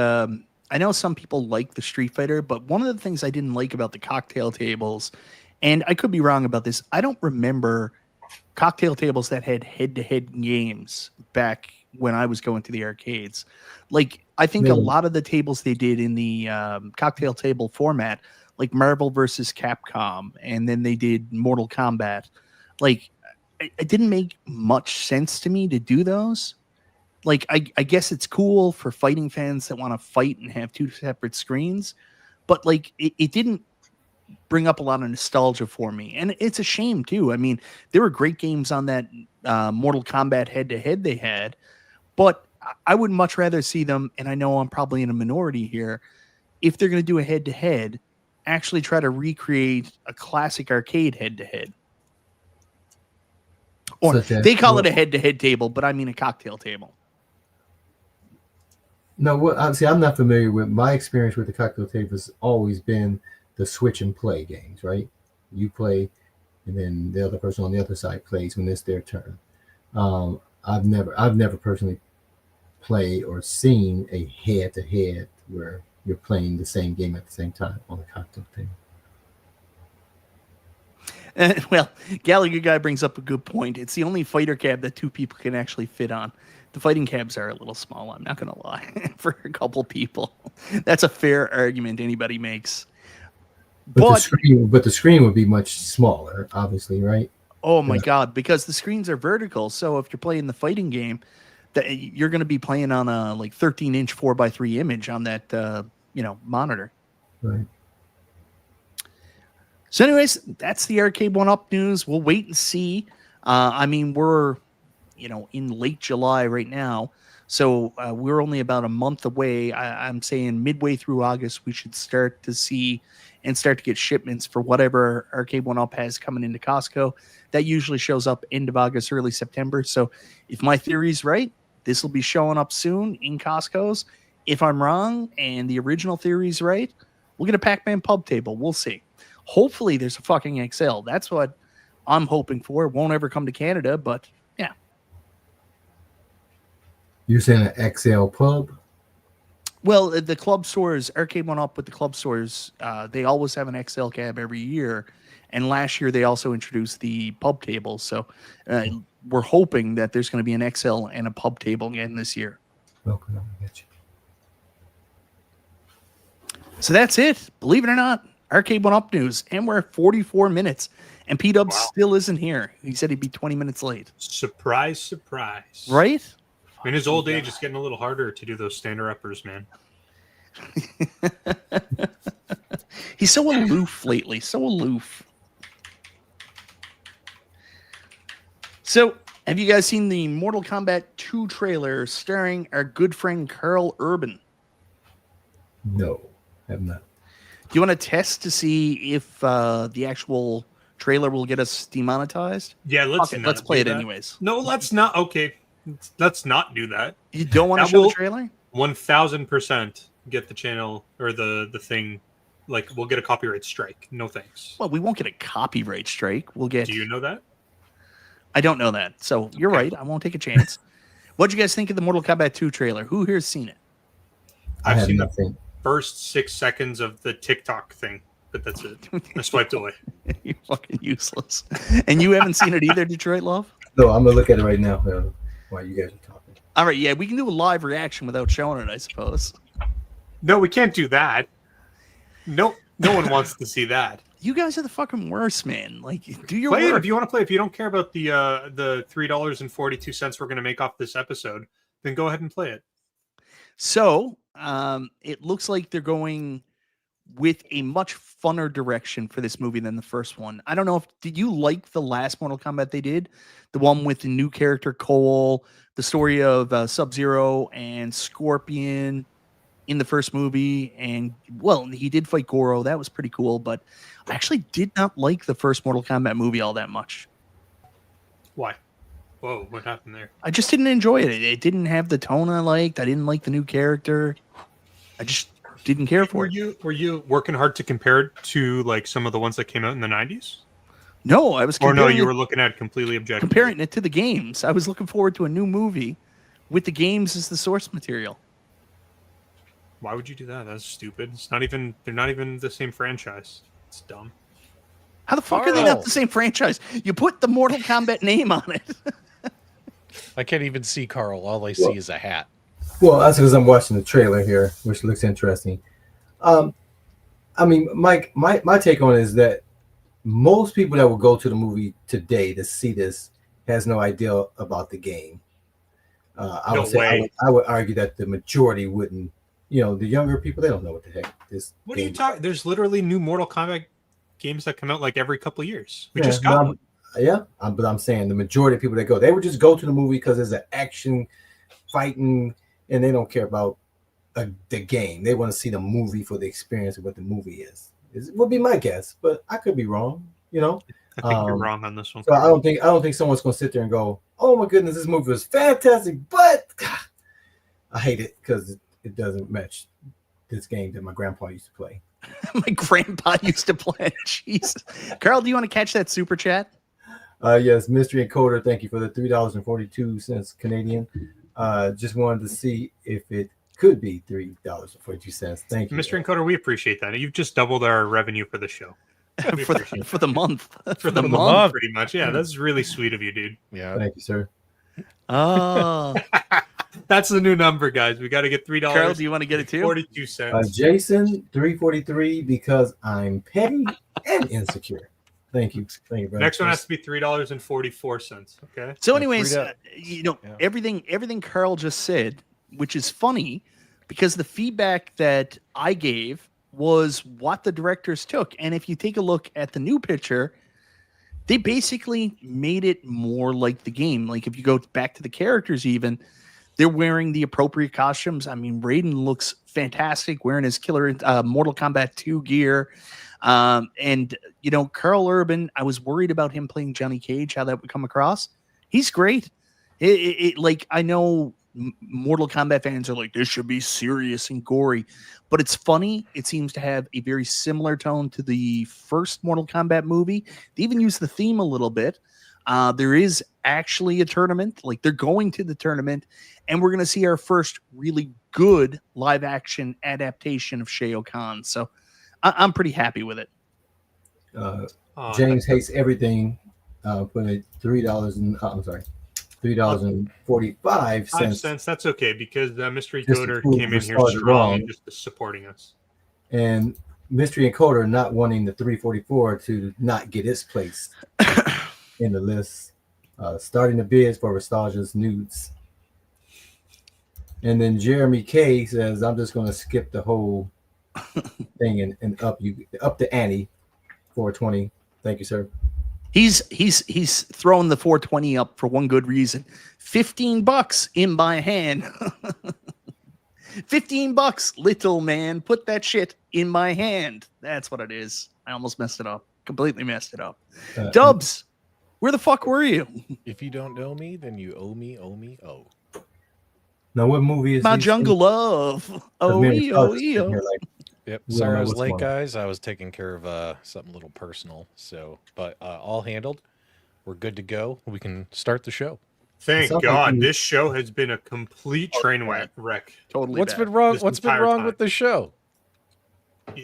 I know some people like the Street Fighter, but one of the things I didn't like about the cocktail tables, and I could be wrong about this, I don't remember cocktail tables that had head-to-head games back when I was going to the arcades. Like, I think a lot of the tables they did in the cocktail table format, like Marvel versus Capcom, and then they did Mortal Kombat. Like, it didn't make much sense to me to do those. Like, I guess it's cool for fighting fans that want to fight and have two separate screens, but like, it didn't bring up a lot of nostalgia for me. And it's a shame too. I mean, there were great games on that Mortal Kombat head-to-head they had, but I would much rather see them, and I know I'm probably in a minority here, if they're going to do a head-to-head, actually try to recreate a classic arcade head-to-head. Or they call it a head-to-head table, but I mean a cocktail table. No, I'm not familiar with. My experience with the cocktail table has always been the switch and play games, right? You play, and then the other person on the other side plays when it's their turn. I've never personally played or seen a head-to-head where you're playing the same game at the same time on a cocktail table. Well, Gallagher guy brings up a good point. It's the only fighter cab that two people can actually fit on. The fighting cabs are a little small, I'm not going to lie, for a couple people. That's a fair argument anybody makes. But the screen would be much smaller, obviously, right? Oh my God, because the screens are vertical. So if you're playing the fighting game, that you're going to be playing on a like 13-inch 4x3 image on that monitor. Right. So anyways, that's the Arcade1Up news. We'll wait and see. I mean, we're in late July right now. So we're only about a month away. I'm saying midway through August, we should start to see and start to get shipments for whatever Arcade1Up has coming into Costco. That usually shows up end of August, early September. So if my theory's right, this will be showing up soon in Costco's. If I'm wrong and the original theory's right, we'll get a Pac-Man pub table. We'll see. Hopefully there's a fucking XL. That's what I'm hoping for. It won't ever come to Canada, but yeah. You're saying an XL pub? Well, the club stores, Arcade1Up with the club stores, they always have an XL cab every year. And last year they also introduced the pub table. So we're hoping that there's going to be an XL and a pub table again this year. Okay, I get you. So that's it. Believe it or not, Arcade1Up news. And we're at 44 minutes. And P-Dub still isn't here. He said he'd be 20 minutes late. Surprise, surprise. Right? In his old age, it's getting a little harder to do those stand-uppers, man. He's so aloof lately. So aloof. So, have you guys seen the Mortal Kombat 2 trailer starring our good friend Carl Urban? No, have not. Do you want to test to see if the actual trailer will get us demonetized? Yeah, let's play it anyways. No, let's not. Okay, let's not do that. You don't want to show the trailer? 1000% get the channel or the thing. Like, we'll get a copyright strike. No thanks. Well, we won't get a copyright strike. We'll get. Do you know that? I don't know that. So you're right. I won't take a chance. What'd you guys think of the Mortal Kombat 2 trailer? Who here's seen it? I've seen nothing. First 6 seconds of the TikTok thing, but that's it. I swiped away. You're fucking useless. And you haven't seen it either, Detroit Love? No, I'm gonna look at it right now while you guys are talking. All right, yeah, we can do a live reaction without showing it, I suppose. No, we can't do that. No one wants to see that. You guys are the fucking worst, man. Like, do your play work. it if you want to play. If you don't care about the $3.42 we're going to make off this episode, then go ahead and play it. So, it looks like they're going with a much funner direction for this movie than the first one. I don't know did you like the last Mortal Kombat they did? The one with the new character Cole, the story of Sub-Zero and Scorpion in the first movie, and well, he did fight Goro. That was pretty cool, but I actually did not like the first Mortal Kombat movie all that much. Why? Whoa, what happened there? I just didn't enjoy it. It didn't have the tone I liked. I didn't like the new character. didn't care for Were it. you working hard to compare it to like some of the ones that came out in the 90s? No, I was Or no, comparing you it, were looking at it completely objectively. comparing it to the games. I was looking forward to a new movie with the games as the source material. Why would you do that? That's stupid. It's not even. They're not even the same franchise. It's dumb. How the fuck are they not the same franchise? You put the Mortal Kombat name on it. I can't even see Carl. All I see is a hat. Well, that's because I'm watching the trailer here, which looks interesting. I mean, Mike, my take on it is that most people that will go to the movie today to see this has no idea about the game. I would argue that the majority wouldn't. You know, the younger people, they don't know what the heck this. What are you talking? There's literally new Mortal Kombat games that come out like every couple of years. We just got one. But I'm saying the majority of people that go, they would just go to the movie because there's an action, fighting, and they don't care about the game. They want to see the movie for the experience of what the movie is. It would be my guess, but I could be wrong. You know, I think you're wrong on this one. So I don't think someone's going to sit there and go, "Oh my goodness, this movie was fantastic," but God, I hate it because it doesn't match this game that my grandpa used to play. My grandpa used to play. Jesus, Carl, do you want to catch that super chat? Yes, Mystery Encoder, thank you for the $3.42 Canadian. Just wanted to see if it could be $3.42. Thank you. Mystery Encoder, we appreciate that. You've just doubled our revenue for the show. for the month. For the month, pretty much. Yeah, that's really sweet of you, dude. Yeah. Thank you, sir. Oh. That's the new number, guys. We got to get $3. Carl, do you want to get it too? 42 cents. Jason, $3.43 because I'm petty and insecure. Thank you. Thank you, brother. Next one has to be $3.44. Okay. So, anyways, everything Carl just said, which is funny, because the feedback that I gave was what the directors took, and if you take a look at the new picture, they basically made it more like the game. Like if you go back to the characters, even they're wearing the appropriate costumes. I mean, Raiden looks fantastic wearing his killer Mortal Kombat 2 gear. And Carl Urban, I was worried about him playing Johnny Cage, how that would come across. He's great. Like I know Mortal Kombat fans are like, this should be serious and gory, but it's funny. It seems to have a very similar tone to the first Mortal Kombat movie. They even use the theme a little bit. There is actually a tournament, like they're going to the tournament, and we're going to see our first really good live action adaptation of Shao Kahn. So I'm pretty happy with it. James hates everything. Put $3.45. That's okay because Mystery Encoder came in here strong, just supporting us. And Mystery Encoder not wanting the 344 to not get its place in the list. Starting the bids for Restalgia's nudes. And then Jeremy K says, I'm just going to skip the whole thing and up the ante. 420. Thank you, sir. He's throwing the 420 up for one good reason. $15 in my hand. $15, little man. Put that shit in my hand. That's what it is. I almost messed it up. Completely messed it up. Dubs, where the fuck were you? If you don't know me, then you owe me. Now, what movie is My Jungle Love? Oh. Yep. Sorry I was late, guys. I was taking care of something a little personal. But all handled. We're good to go. We can start the show. Thank God. This show has been a complete train wreck. Totally. What's been wrong? What's been wrong with the show?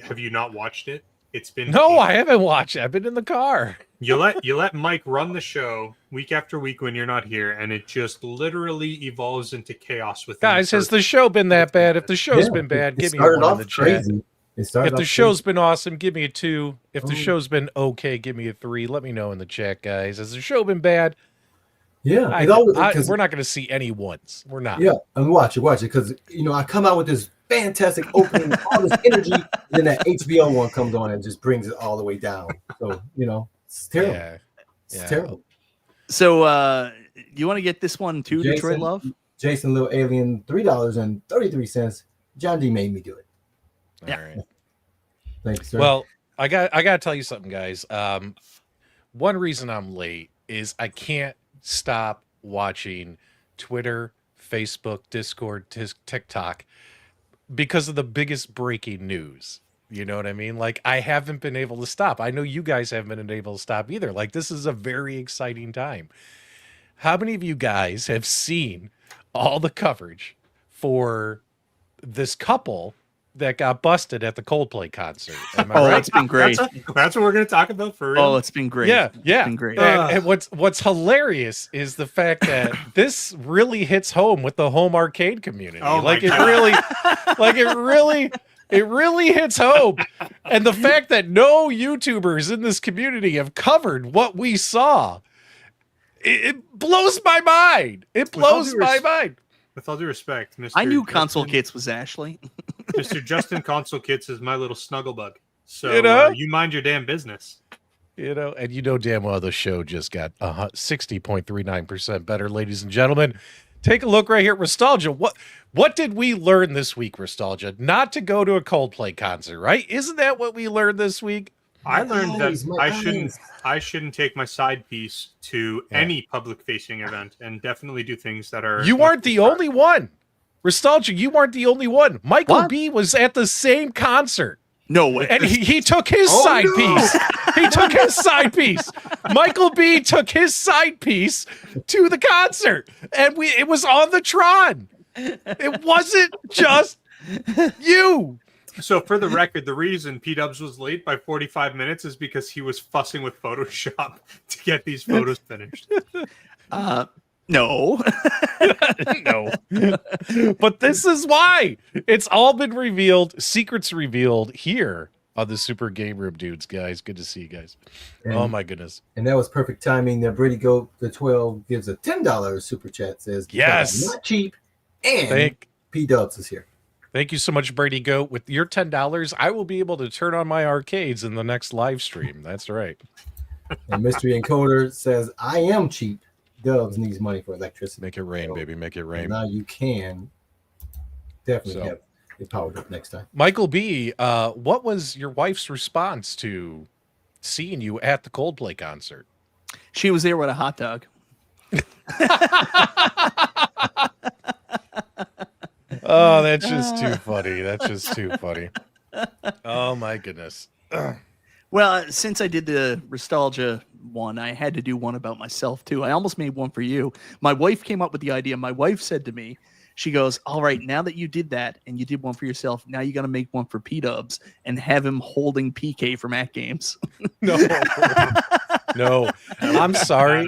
Have you not watched it? It's been I haven't watched it. I've been in the car. You let Mike run the show week after week when you're not here, and it just literally evolves into chaos with guys. Has the show been that bad? If the show's been bad, give me a 1 in the chat. If the show's been awesome, give me a 2. If the show's been okay, give me a 3. Let me know in the chat, guys. Has the show been bad? Yeah, we're not going to see any ones. We're not. Yeah, and watch it, because I come out with this fantastic opening, all this energy, and then that HBO one comes on and just brings it all the way down. So it's terrible. Yeah. It's terrible. So, you want to get this one too, Detroit Love? Jason Little Alien, $3.33. John D made me do it. All right. Thank you, sir. Well, I got to tell you something, guys. One reason I'm late is I can't stop watching Twitter, Facebook, Discord, TikTok. because of the biggest breaking news. You know what I mean? Like, I haven't been able to stop. I know you guys haven't been able to stop either. Like, this is a very exciting time. How many of you guys have seen all the coverage for this couple that got busted at the Coldplay concert? Am I right? It's been great. That's what we're going to talk about for real. Oh, it's been great. Yeah, yeah. It's been great. And what's hilarious is the fact that this really hits home with the home arcade community. Oh like it really, it really hits home. And the fact that no YouTubers in this community have covered what we saw, it blows my mind. It blows my mind. With all due respect, Mr. I knew Console Kits was Ashley. Mr. Justin Console Kits is my little snuggle bug. So you mind your damn business. And you know damn well the show just got 60.39% better, ladies and gentlemen. Take a look right here at Restalgia. What did we learn this week, Restalgia? Not to go to a Coldplay concert, right? Isn't that what we learned this week? I learned that I shouldn't take my side piece to any public-facing event, and definitely do things that are. You weren't the only one, Restalgia. You weren't the only one. Michael B was at the same concert. No way. And he took his side piece. He took his side piece. Michael B took his side piece to the concert, and it was on the Tron. It wasn't just you. So for the record, the reason P-Dubs was late by 45 minutes is because he was fussing with Photoshop to get these photos finished. No. No. But this is why. It's all been revealed. Secrets revealed here on the Super Game Room, dudes, guys. Good to see you guys. Oh, my goodness. And that was perfect timing. That Brady Goat, the 12, gives a $10 super chat. Says, yes. Not cheap. And P-Dubs is here. Thank you so much, Brady Goat. With your $10, I will be able to turn on my arcades in the next live stream. That's right. And Mystery Encoder says, I am cheap. Dubs needs money for electricity. Make it rain, baby. Make it rain. And now you can definitely have it powered up next time. Michael B., what was your wife's response to seeing you at the Coldplay concert? She was there with a hot dog. Oh, that's just too funny. That's just too funny. Oh, my goodness. Well, since I did the Restalgia one, I had to do one about myself, too. I almost made one for you. My wife came up with the idea. My wife said to me, she goes, all right, now that you did that and you did one for yourself, now you got to make one for P-Dubs and have him holding PK from At Games. No. No. I'm sorry.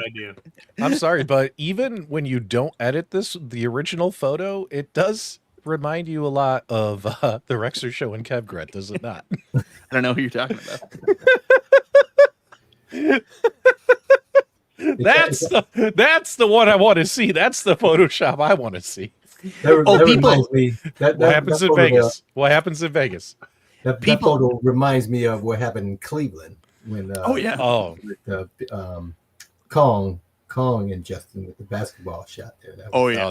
I'm sorry, but even when you don't edit the original photo, it does remind you a lot of the Rexer Show and Kev Gret, does it not? I don't know who you're talking about. That's the one I want to see. That's the Photoshop I want to see. What happens in Vegas? What happens in Vegas? That photo reminds me of what happened in Cleveland when Kong and Justin with the basketball shot there.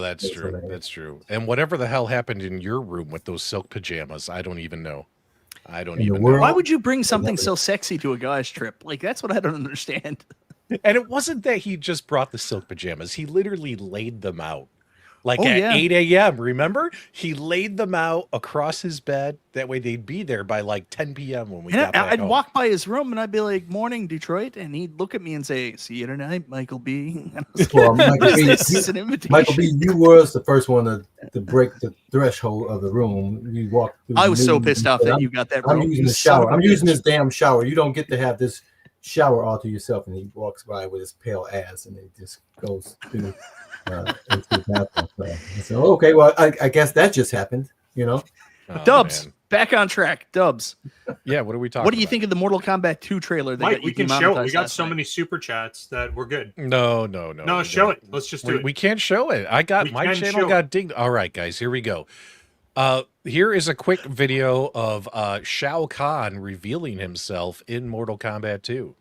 That's true. That's true. And whatever the hell happened in your room with those silk pajamas, I don't even know. Why would you bring something so sexy to a guy's trip? Like, that's what I don't understand. And it wasn't that he just brought the silk pajamas. He literally laid them out. Like at 8 a.m., remember? He laid them out across his bed. That way they'd be there by like 10 p.m. when we got back I'd home. walk by his room and I'd be like, morning, Detroit. And he'd look at me and say, see you tonight, Michael B. Well, this is an invitation. Michael B, you was the first one to break the threshold of the room. You walked through I was so pissed off that you got that room. I'm using the shower. I'm using this damn shower. You don't get to have this shower all to yourself. And he walks by with his pale ass and it just goes through. So okay, well, I guess that just happened, you know. Dubs, back on track. Dubs. Yeah, what are we talking? What do you think of the Mortal Kombat 2 trailer? Mike, we can show it. We got so many super chats that we're good. No. Show it. Let's just do it. We can't show it. My channel got dinged. All right, guys, here we go. Here is a quick video of Shao Kahn revealing himself in Mortal Kombat 2.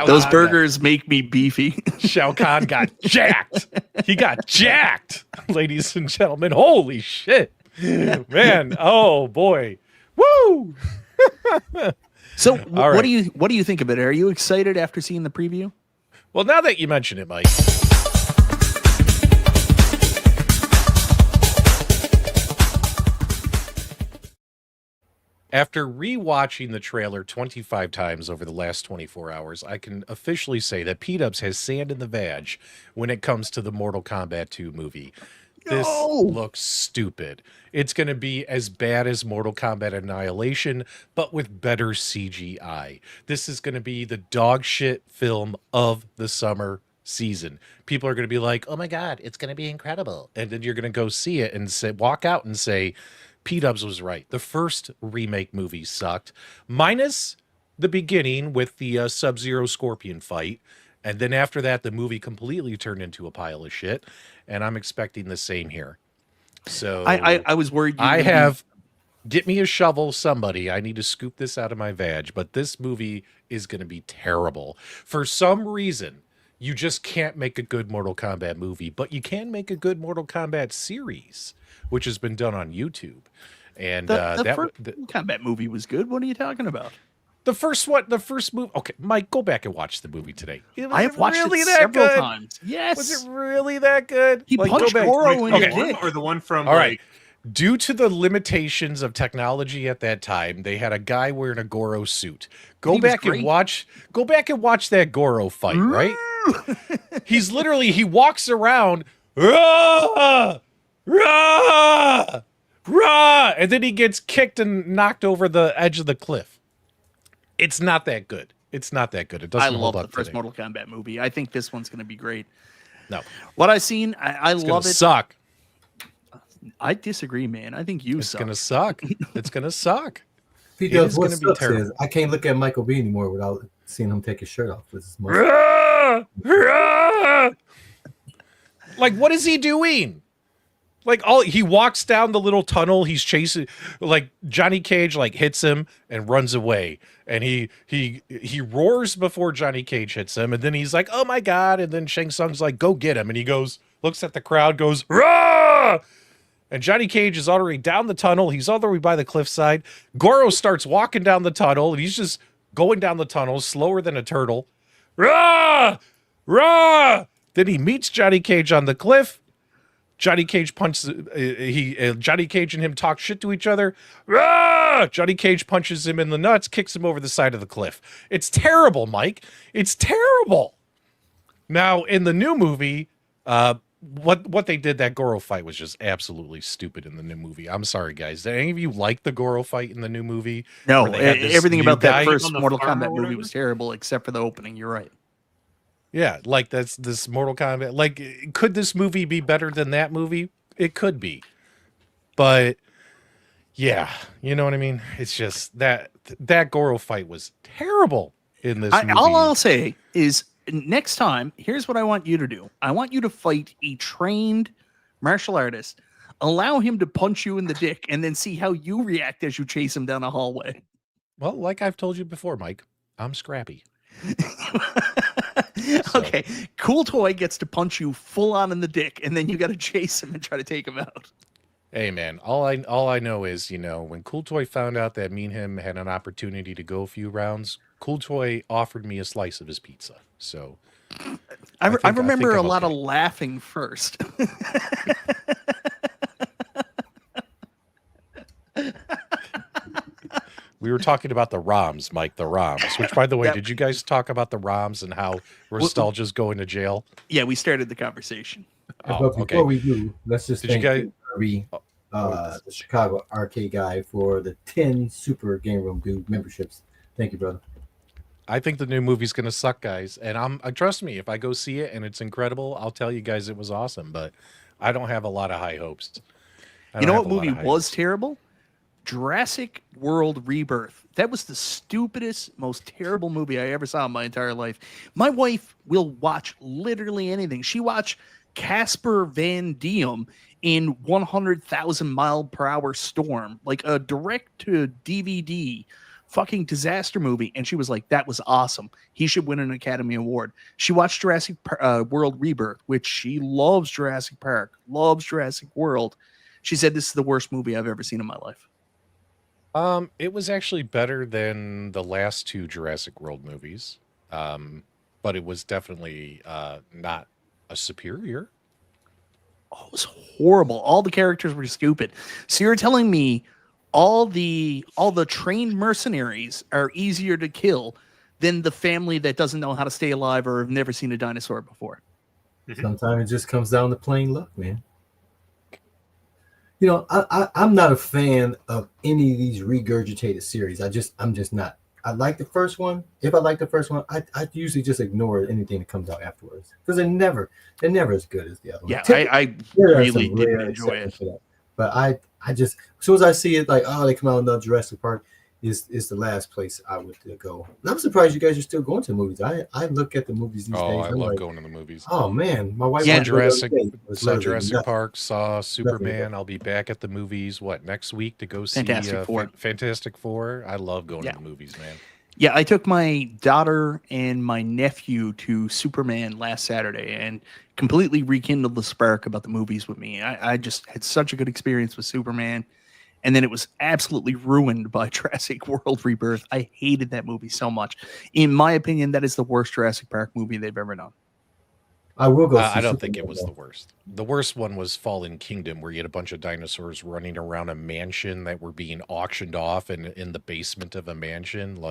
Those burgers make me beefy. Shao Kahn got jacked. He got jacked, ladies and gentlemen. Holy shit, man! Oh boy, woo! So All what right. do you think of it? Are you excited after seeing the preview? Well, now that you mention it, Mike. After rewatching the trailer 25 times over the last 24 hours, I can officially say that P-Dubs has sand in the vag when it comes to the Mortal Kombat 2 movie. This looks stupid. It's going to be as bad as Mortal Kombat Annihilation, but with better CGI. This is going to be the dog shit film of the summer season. People are going to be like, oh my God, it's going to be incredible. And then you're going to go see it and say, walk out and say, P-Dubs was right. The first remake movie sucked, minus the beginning with the Sub-Zero Scorpion fight. And then after that, the movie completely turned into a pile of shit. And I'm expecting the same here. So I was worried. Get me a shovel, somebody. I need to scoop this out of my vag. But this movie is going to be terrible. For some reason, you just can't make a good Mortal Kombat movie, but you can make a good Mortal Kombat series, which has been done on YouTube. And the first Kombat movie was good. What are you talking about? The first movie. Okay, Mike, go back and watch the movie today. I have watched it several times. Yes. Was it really that good? He punched Goro in the dick. Or the one from All right. Due to the limitations of technology at that time, they had a guy wearing a Goro suit. Go back and watch that Goro fight, right? He's literally, he walks around, rah, rah, rah, and then he gets kicked and knocked over the edge of the cliff. It's not that good. It's not that good. It doesn't hold up. I love the first Mortal Kombat movie. I think this one's going to be great. No. What I've seen, I love it. Suck. I disagree, man. I think you it's suck. Gonna suck. It's gonna suck. P-Dubs, what sucks is I can't look at Michael B anymore without seeing him take his shirt off with his mustache. Like, what is he doing? Like, he walks down the little tunnel. He's chasing, like Johnny Cage, like hits him and runs away. And he roars before Johnny Cage hits him, and then he's like, "Oh my God!" And then Shang Tsung's like, "Go get him!" And he goes, looks at the crowd, goes, "Rah!" And Johnny Cage is already down the tunnel. He's all the way by the cliffside. Goro starts walking down the tunnel, and he's just going down the tunnel slower than a turtle. Rah! Rah! Then he meets Johnny Cage on the cliff. Johnny Cage punches. Johnny Cage and him talk shit to each other. Rah! Johnny Cage punches him in the nuts, kicks him over the side of the cliff. It's terrible, Mike. It's terrible. Now in the new movie, what they did, that Goro fight was just absolutely stupid in the new movie. I'm sorry, guys. Did any of you like the Goro fight in the new movie? No, everything about that first Mortal Kombat movie was terrible, except for the opening. You're right. Yeah, like that's this Mortal Kombat. Like, could this movie be better than that movie? It could be. But yeah, you know what I mean? It's just that Goro fight was terrible in this movie. All I'll say is, next time, here's what I want you to do. I want you to fight a trained martial artist, allow him to punch you in the dick, and then see how you react as you chase him down a hallway. Well, like I've told you before, Mike, I'm scrappy. Okay, Cool Toy gets to punch you full on in the dick, and then you got to chase him and try to take him out. Hey man, all I know is, when Cool Toy found out that me and him had an opportunity to go a few rounds, Cool Toy offered me a slice of his pizza. So I remember a lot of laughing first. We were talking about the ROMs, Mike, the ROMs, which, by the way, did you guys talk about the ROMs and how Restalgia's going to jail? Yeah, we started the conversation. But before we do, let's just thank the Chicago arcade guy for the 10 Super Game Room Dude memberships. Thank you, brother. I think the new movie's going to suck, guys. And trust me, if I go see it and it's incredible, I'll tell you guys it was awesome. But I don't have a lot of high hopes. You know what movie was terrible? Jurassic World Rebirth. That was the stupidest, most terrible movie I ever saw in my entire life. My wife will watch literally anything. She watched Casper Van Diem in 100,000 mile per hour storm, like a direct to DVD fucking disaster movie. And she was like, that was awesome. He should win an Academy Award. She watched Jurassic World Rebirth, which she loves Jurassic Park, loves Jurassic World. She said, this is the worst movie I've ever seen in my life. It was actually better than the last two Jurassic World movies, but it was definitely not a superior. Oh, it was horrible. All the characters were stupid. So you're telling me all the trained mercenaries are easier to kill than the family that doesn't know how to stay alive or have never seen a dinosaur before? Sometimes it just comes down to plain luck, man. You know, I'm not a fan of any of these regurgitated series. I'm just not. I like the first one. If I like the first one, I usually just ignore anything that comes out afterwards because they're never as good as the other one. Yeah, I really didn't enjoy it. For that. But I just, as soon as I see it, like, oh, they come out another Jurassic Park, is the last place I would go. And I'm surprised you guys are still going to the movies. I look at the movies these days. I love going to the movies. Oh man, my wife saw Jurassic Jurassic Park, saw Superman. I'll be back at the movies next week to go see Fantastic Four. I love going to the movies, man. Yeah, I took my daughter and my nephew to Superman last Saturday and completely rekindled the spark about the movies with me. I just had such a good experience with Superman. And then it was absolutely ruined by Jurassic World Rebirth. I hated that movie so much. In my opinion, that is the worst Jurassic Park movie they've ever done. I will go. I don't think it was the worst. The worst one was Fallen Kingdom, where you had a bunch of dinosaurs running around a mansion that were being auctioned off and in the basement of a mansion.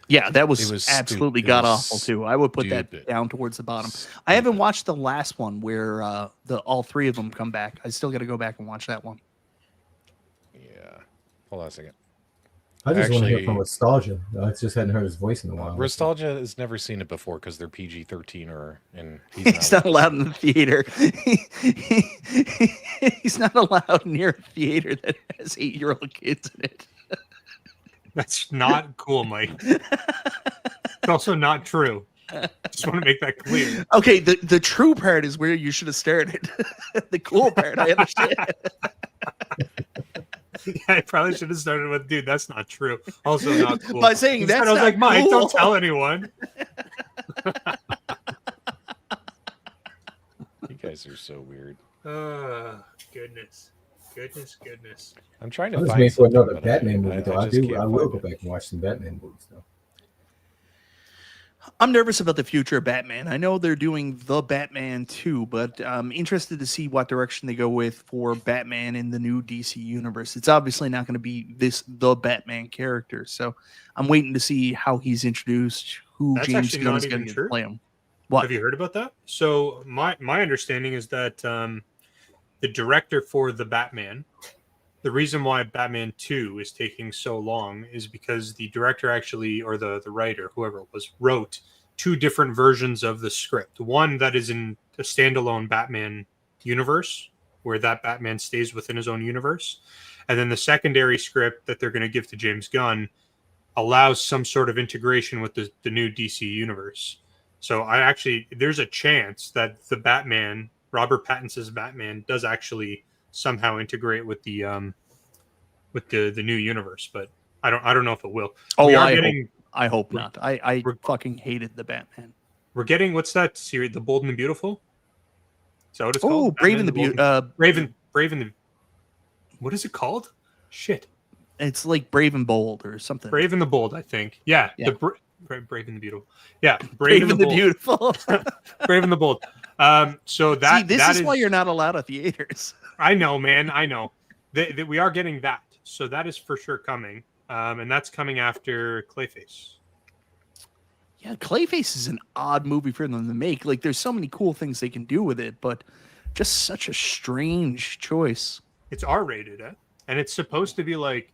Yeah, that was absolutely god awful too. I would put that down towards the bottom. I haven't watched the last one where all three of them come back. I still got to go back and watch that one. Hold on a second. I just want to hear from Restalgia. I just hadn't heard his voice in a while. Restalgia has never seen it before because they're PG-13 and he's not allowed in the theater. He's not allowed near a theater that has 8-year-old kids in it. That's not cool, Mike. It's also not true. Just want to make that clear. Okay, the true part is where you should have started. The cool part, I understand. Yeah, I probably should have started with, dude, that's not true. Also not cool. By saying that's I was like, Mike, don't tell anyone. You guys are so weird. Goodness. I'm trying to find something for another Batman movie, though. I will go back and watch some Batman movies, though. I'm nervous about the future of Batman. I know they're doing The Batman 2, but I'm interested to see what direction they go with for Batman in the new DC universe. It's obviously not going to be the Batman character, so I'm waiting to see how he's introduced, who James Gunn is going to play him. What? Have you heard about that? So my understanding is that the director for The Batman, the reason why Batman 2 is taking so long is because the director actually, or the writer, whoever it was, wrote 2 different versions of the script. One that is in a standalone Batman universe, where that Batman stays within his own universe. And then the secondary script that they're going to give to James Gunn allows some sort of integration with the new DC universe. So there's a chance that the Batman, Robert Pattinson's Batman, does actually somehow integrate with the new universe, but I don't know if it will. Oh, I hope not. I fucking hated the Batman. We're getting, what's that series? The Bold and the Beautiful? Is that what it's called? Oh, Brave and the Beautiful. Brave and the. What is it called? Shit. It's like Brave and Bold or something. Brave and the Bold, I think. Yeah. Brave and the Beautiful. Yeah. Brave and the Beautiful. Brave and the Bold. So that. See, this is why you're not allowed at theaters. I know, man. I know. We are getting that. So that is for sure coming. And that's coming after Clayface. Yeah, Clayface is an odd movie for them to make. Like, there's so many cool things they can do with it, but just such a strange choice. It's R-rated, and it's supposed to be like,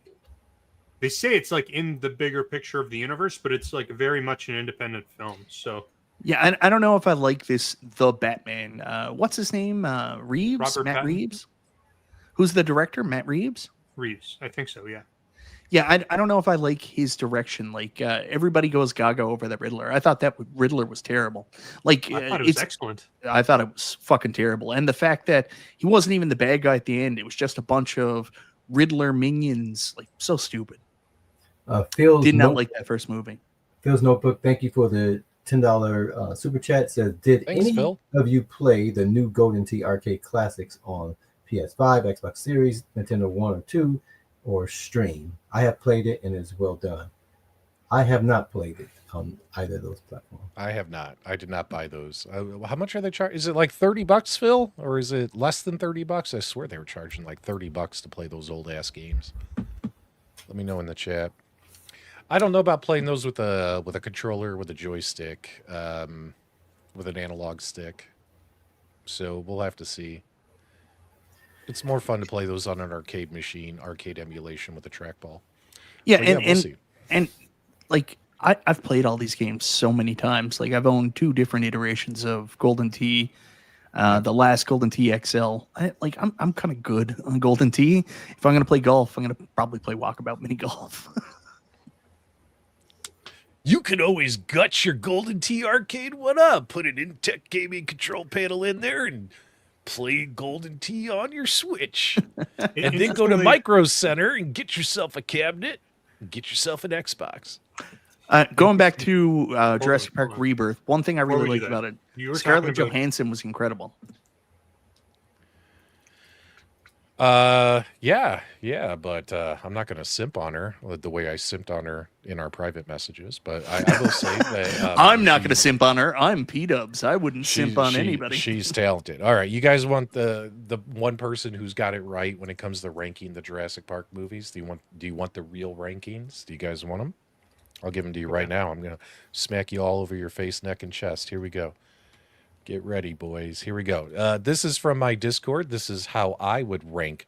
they say it's like in the bigger picture of the universe, but it's like very much an independent film. So yeah, I don't know if I like this. The Batman. What's his name? Reeves. Matt Reeves. Who's the director? Matt Reeves. Reeves, I think so. Yeah. Yeah, I don't know if I like his direction. Like, everybody goes gaga over that Riddler. I thought that Riddler was terrible. Like, I thought it was excellent. I thought it was fucking terrible. And the fact that he wasn't even the bad guy at the end, it was just a bunch of Riddler minions. Like, so stupid. Did not like that first movie. Phil's Notebook, thank you for the $10 super chat. Says, did any of you play the new Golden Tee arcade classics on PS5, Xbox Series, Nintendo 1 or 2, or stream? I have played it and it's well done. I have not played it on either of those platforms. I have not. I did not buy those. How much are they charging? Is it like $30, Phil, or is it less than $30? I swear they were charging like $30 to play those old ass games. Let me know in the chat. I don't know about playing those with a controller, with a joystick, with an analog stick. So we'll have to see. It's more fun to play those on an arcade machine, arcade emulation with a trackball. Yeah, So, we'll see. and like I've played all these games so many times. Like I've owned 2 different iterations of Golden Tee. The last Golden Tee XL. I'm kind of good on Golden Tee. If I'm gonna play golf, I'm gonna probably play Walkabout Mini Golf. You can always gut your Golden Tee Arcade1Up, put an Intech gaming control panel in there, and play Golden Tee on your Switch. And then go to Micro Center and get yourself a cabinet and get yourself an Xbox. Going back to Jurassic Park Rebirth, one thing I really liked about it, Scarlett talking about- Johansson was incredible. Yeah, but I'm not going to simp on her the way I simped on her in our private messages. But I will say that I'm not going to simp on her. I'm P-Dubs. I wouldn't simp on anybody. She's talented. All right, you guys want the one person who's got it right when it comes to ranking the Jurassic Park movies? Do you want the real rankings? Do you guys want them? I'll give them to you right now. I'm going to smack you all over your face, neck, and chest. Here we go. Get ready, boys. Here we go. This is from my Discord. This is how I would rank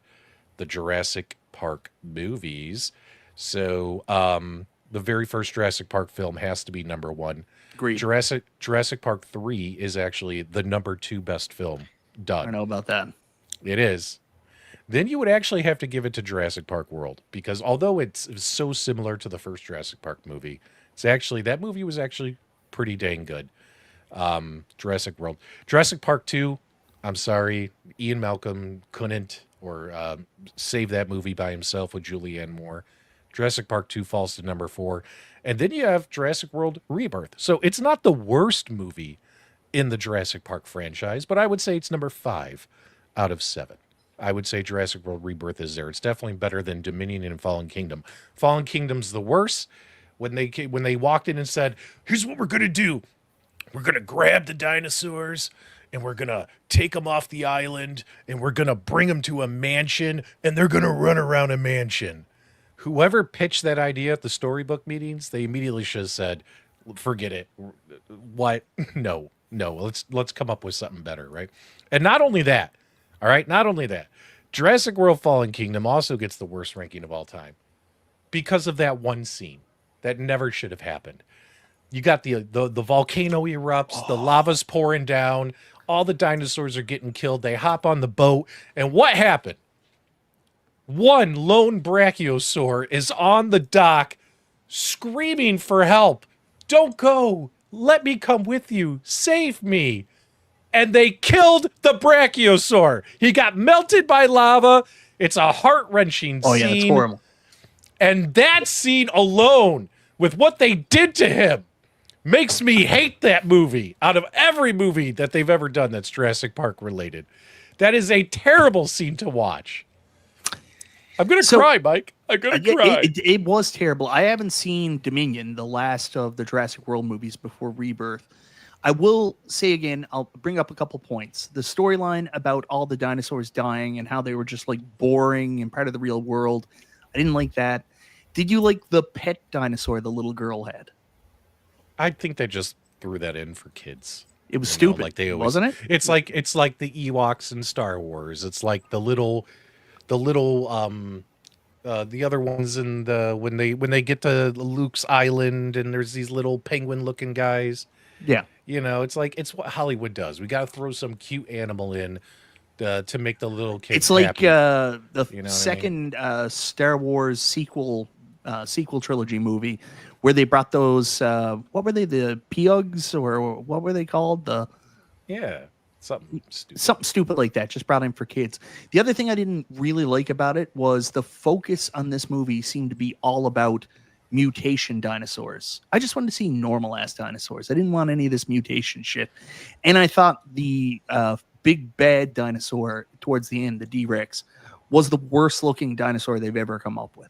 the Jurassic Park movies. So the very first Jurassic Park film has to be number 1. Agreed. Jurassic Park 3 is actually the number 2 best film done. I know about that. It is. Then you would actually have to give it to Jurassic Park World, because although it's so similar to the first Jurassic Park movie, that movie was actually pretty dang good. Jurassic World. Jurassic Park 2, I'm sorry, Ian Malcolm couldn't save that movie by himself with Julianne Moore. Jurassic Park 2 falls to number 4. And then you have Jurassic World Rebirth. So it's not the worst movie in the Jurassic Park franchise, but I would say it's number 5 out of 7. I would say Jurassic World Rebirth is there. It's definitely better than Dominion and Fallen Kingdom. Fallen Kingdom's the worst. When they walked in and said, "Here's what we're going to do. We're going to grab the dinosaurs and we're going to take them off the island and we're going to bring them to a mansion and they're going to run around a mansion." Whoever pitched that idea at the storybook meetings, they immediately should have said, "Forget it. What? No. Let's come up with something better," right? And not only that, all right, Jurassic World Fallen Kingdom also gets the worst ranking of all time because of that one scene that never should have happened. You got the volcano erupts, the lava's pouring down, all the dinosaurs are getting killed. They hop on the boat, and what happened? One lone brachiosaur is on the dock screaming for help. "Don't go. Let me come with you. Save me." And they killed the brachiosaur. He got melted by lava. It's a heart-wrenching scene. Oh, yeah, it's horrible. And that scene alone, with what they did to him, makes me hate that movie out of every movie that they've ever done that's Jurassic Park related. That is a terrible scene to watch. I'm going to cry, Mike. I'm going to cry. It was terrible. I haven't seen Dominion, the last of the Jurassic World movies before Rebirth. I will say again, I'll bring up a couple points. The storyline about all the dinosaurs dying and how they were just like boring and part of the real world, I didn't like that. Did you like the pet dinosaur the little girl had? I think they just threw that in for kids. It was stupid, like they always, wasn't it? It's like the Ewoks in Star Wars. It's like the other ones in the when they get to Luke's island and there's these little penguin looking guys. Yeah. You know, it's what Hollywood does. We got to throw some cute animal in to make the little kids It's like happy. the second Star Wars sequel trilogy movie where they brought those what were they, the Pugs, or what were they called? Something stupid. Something stupid like that, just brought in for kids. The other thing I didn't really like about it was the focus on this movie seemed to be all about mutation dinosaurs. I just wanted to see normal ass dinosaurs. I didn't want any of this mutation shit. And I thought the big bad dinosaur towards the end, the D-Rex, was the worst looking dinosaur they've ever come up with.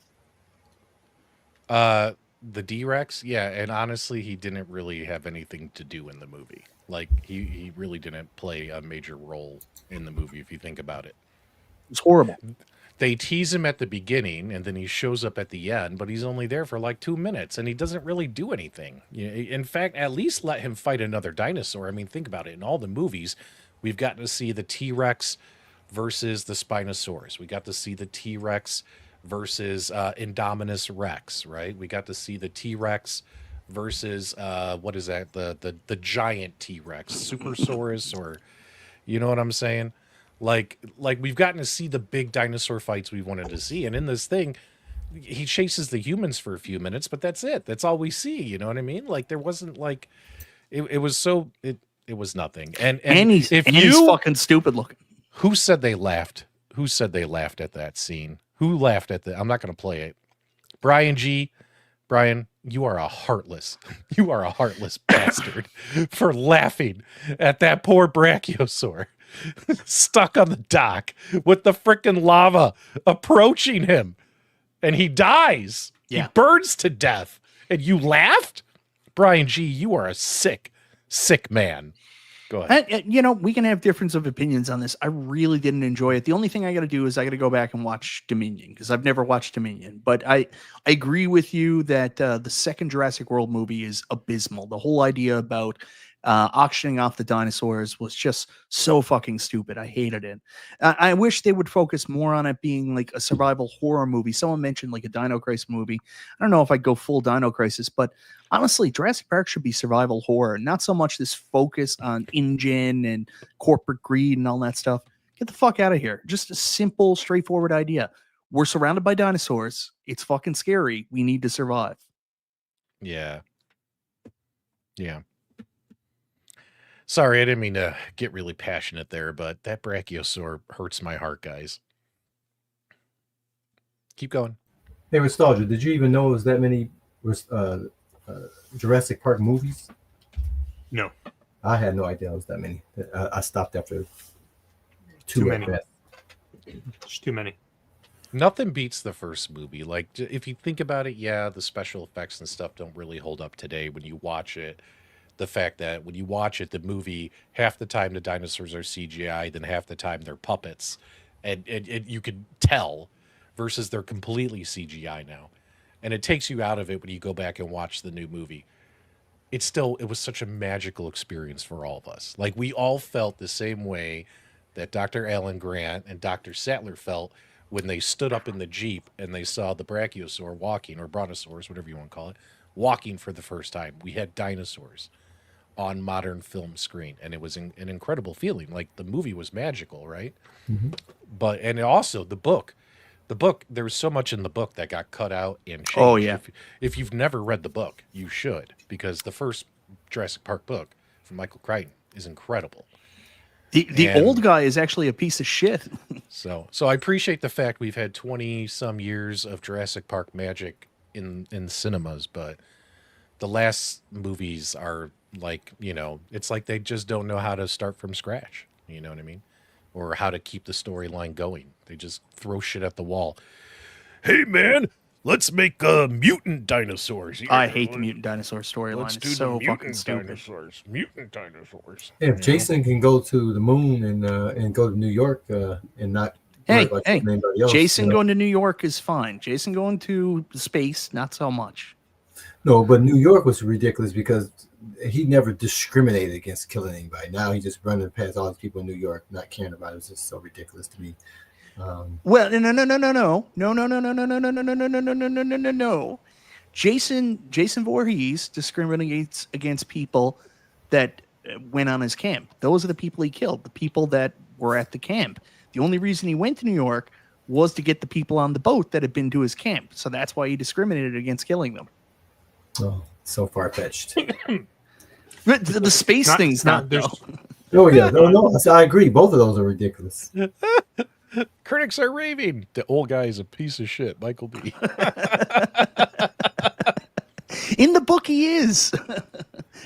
The D-Rex, yeah, and honestly, he didn't really have anything to do in the movie. Like, he really didn't play a major role in the movie, if you think about it. It's horrible. They tease him at the beginning, and then he shows up at the end, but he's only there for like 2 minutes, and he doesn't really do anything. In fact, at least let him fight another dinosaur. I mean, think about it. In all the movies, we've gotten to see the T-Rex versus the Spinosaurus. We got to see the T-Rex versus Indominus Rex, right? We got to see the T-Rex versus what is that? The giant T-Rex, Supersaurus, or you know what I'm saying? Like we've gotten to see the big dinosaur fights we wanted to see, and in this thing, he chases the humans for a few minutes, but that's it. That's all we see. You know what I mean? Like there wasn't like it was so it was nothing. And he's fucking stupid looking. Who said they laughed? Who said they laughed at that scene? Who laughed at the? I'm not going to play it. Brian G. Brian, you are a heartless bastard for laughing at that poor brachiosaur stuck on the dock with the frickin' lava approaching him, and he dies. Yeah. He burns to death, and you laughed? Brian G., you are a sick man. Go ahead. We can have difference of opinions on this. I really didn't enjoy it. The only thing I got to do is I got to go back and watch Dominion because I've never watched Dominion. But I agree with you that the second Jurassic World movie is abysmal. The whole idea about auctioning off the dinosaurs was just so fucking stupid. I hated it. I wish they would focus more on it being like a survival horror movie. Someone mentioned like a Dino Crisis movie. I don't know if I'd go full Dino Crisis, but honestly, Jurassic Park should be survival horror, not so much this focus on InGen and corporate greed and all that stuff. Get the fuck out of here. Just a simple, straightforward idea. We're surrounded by dinosaurs. It's fucking scary. We need to survive. Yeah. Sorry, I didn't mean to get really passionate there, but that brachiosaur hurts my heart, guys. Keep going. Hey, Restalgia, did you even know it was that many Jurassic Park movies? No. I had no idea it was that many. I stopped after too many. Just too many. Nothing beats the first movie. Like, if you think about it, yeah, the special effects and stuff don't really hold up today when you watch it. The fact that when you watch it, the movie, half the time the dinosaurs are CGI, then half the time they're puppets. And you could tell versus they're completely CGI now. And it takes you out of it when you go back and watch the new movie. It was such a magical experience for all of us. Like, we all felt the same way that Dr. Alan Grant and Dr. Sattler felt when they stood up in the Jeep and they saw the brachiosaur walking, or brontosaurus, whatever you want to call it, walking for the first time. We had dinosaurs on modern film screen, and it was an incredible feeling. Like, the movie was magical, right? Mm-hmm. And also the book, there was so much in the book that got cut out and changed. Oh yeah. If you've never read the book, you should, because the first Jurassic Park book from Michael Crichton is incredible. The old guy is actually a piece of shit. so I appreciate the fact we've had 20 some years of Jurassic Park magic in cinemas, but the last movies are like, it's like they just don't know how to start from scratch. You know what I mean? Or how to keep the storyline going. They just throw shit at the wall. Hey man, let's make mutant dinosaurs. Yeah, I hate the mutant dinosaur storyline. It's so fucking stupid. Mutant dinosaurs. If Jason can go to the moon and go to New York and not hey, Jason going to New York is fine. Jason going to space, not so much. No, but New York was ridiculous because he never discriminated against killing anybody. Now he's just running past all these people in New York, not caring about it. It's just so ridiculous to me. Well, no. Jason Voorhees discriminates against people that went on his camp. Those are the people he killed, the people that were at the camp. The only reason he went to New York was to get the people on the boat that had been to his camp. So that's why he discriminated against killing them. Oh, so far-fetched. The space thing's not. Oh yeah, no. I agree. Both of those are ridiculous. Critics are raving. The old guy is a piece of shit, Michael B. In the book, he is.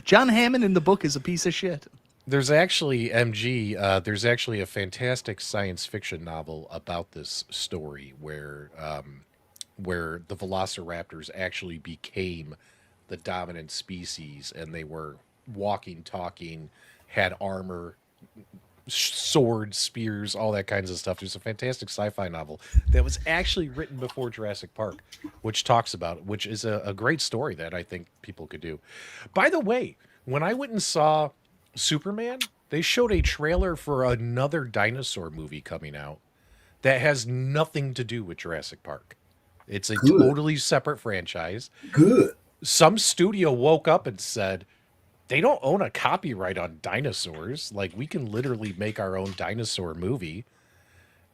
John Hammond in the book is a piece of shit. There's actually there's actually a fantastic science fiction novel about this story where where the velociraptors actually became the dominant species, and they were walking, talking, had armor, swords, spears, all that kinds of stuff. There's a fantastic sci-fi novel that was actually written before Jurassic Park, which talks about, which is a great story that I think people could do. By the way, when I went and saw Superman, they showed a trailer for another dinosaur movie coming out that has nothing to do with Jurassic Park. It's a totally separate franchise. Good. Some studio woke up and said, they don't own a copyright on dinosaurs. Like, we can literally make our own dinosaur movie.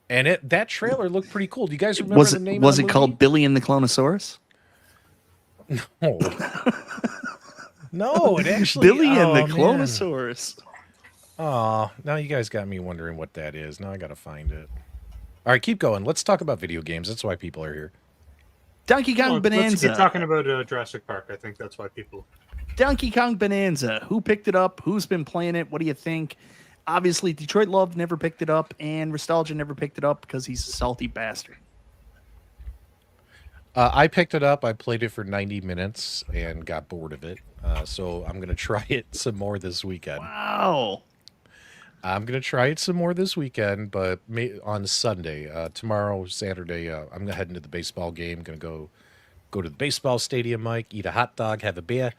And that trailer looked pretty cool. Do you guys remember the name of the movie? Was it called Billy and the Clonosaurus? No. No, it actually... Billy and the Clonosaurus. Oh, now you guys got me wondering what that is. Now I got to find it. All right, keep going. Let's talk about video games. That's why people are here. Donkey Kong Bonanza. Let's keep talking about Jurassic Park. I think that's why people... Donkey Kong Bonanza. Who picked it up? Who's been playing it? What do you think? Obviously, Detroit Love never picked it up, and Restalgia never picked it up because he's a salty bastard. I picked it up. I played it for 90 minutes and got bored of it. So I'm going to try it some more this weekend. Wow. I'm going to try it some more this weekend, but on Sunday. Tomorrow, Saturday, I'm going to head into the baseball game. Going to go to the baseball stadium, Mike, eat a hot dog, have a beer,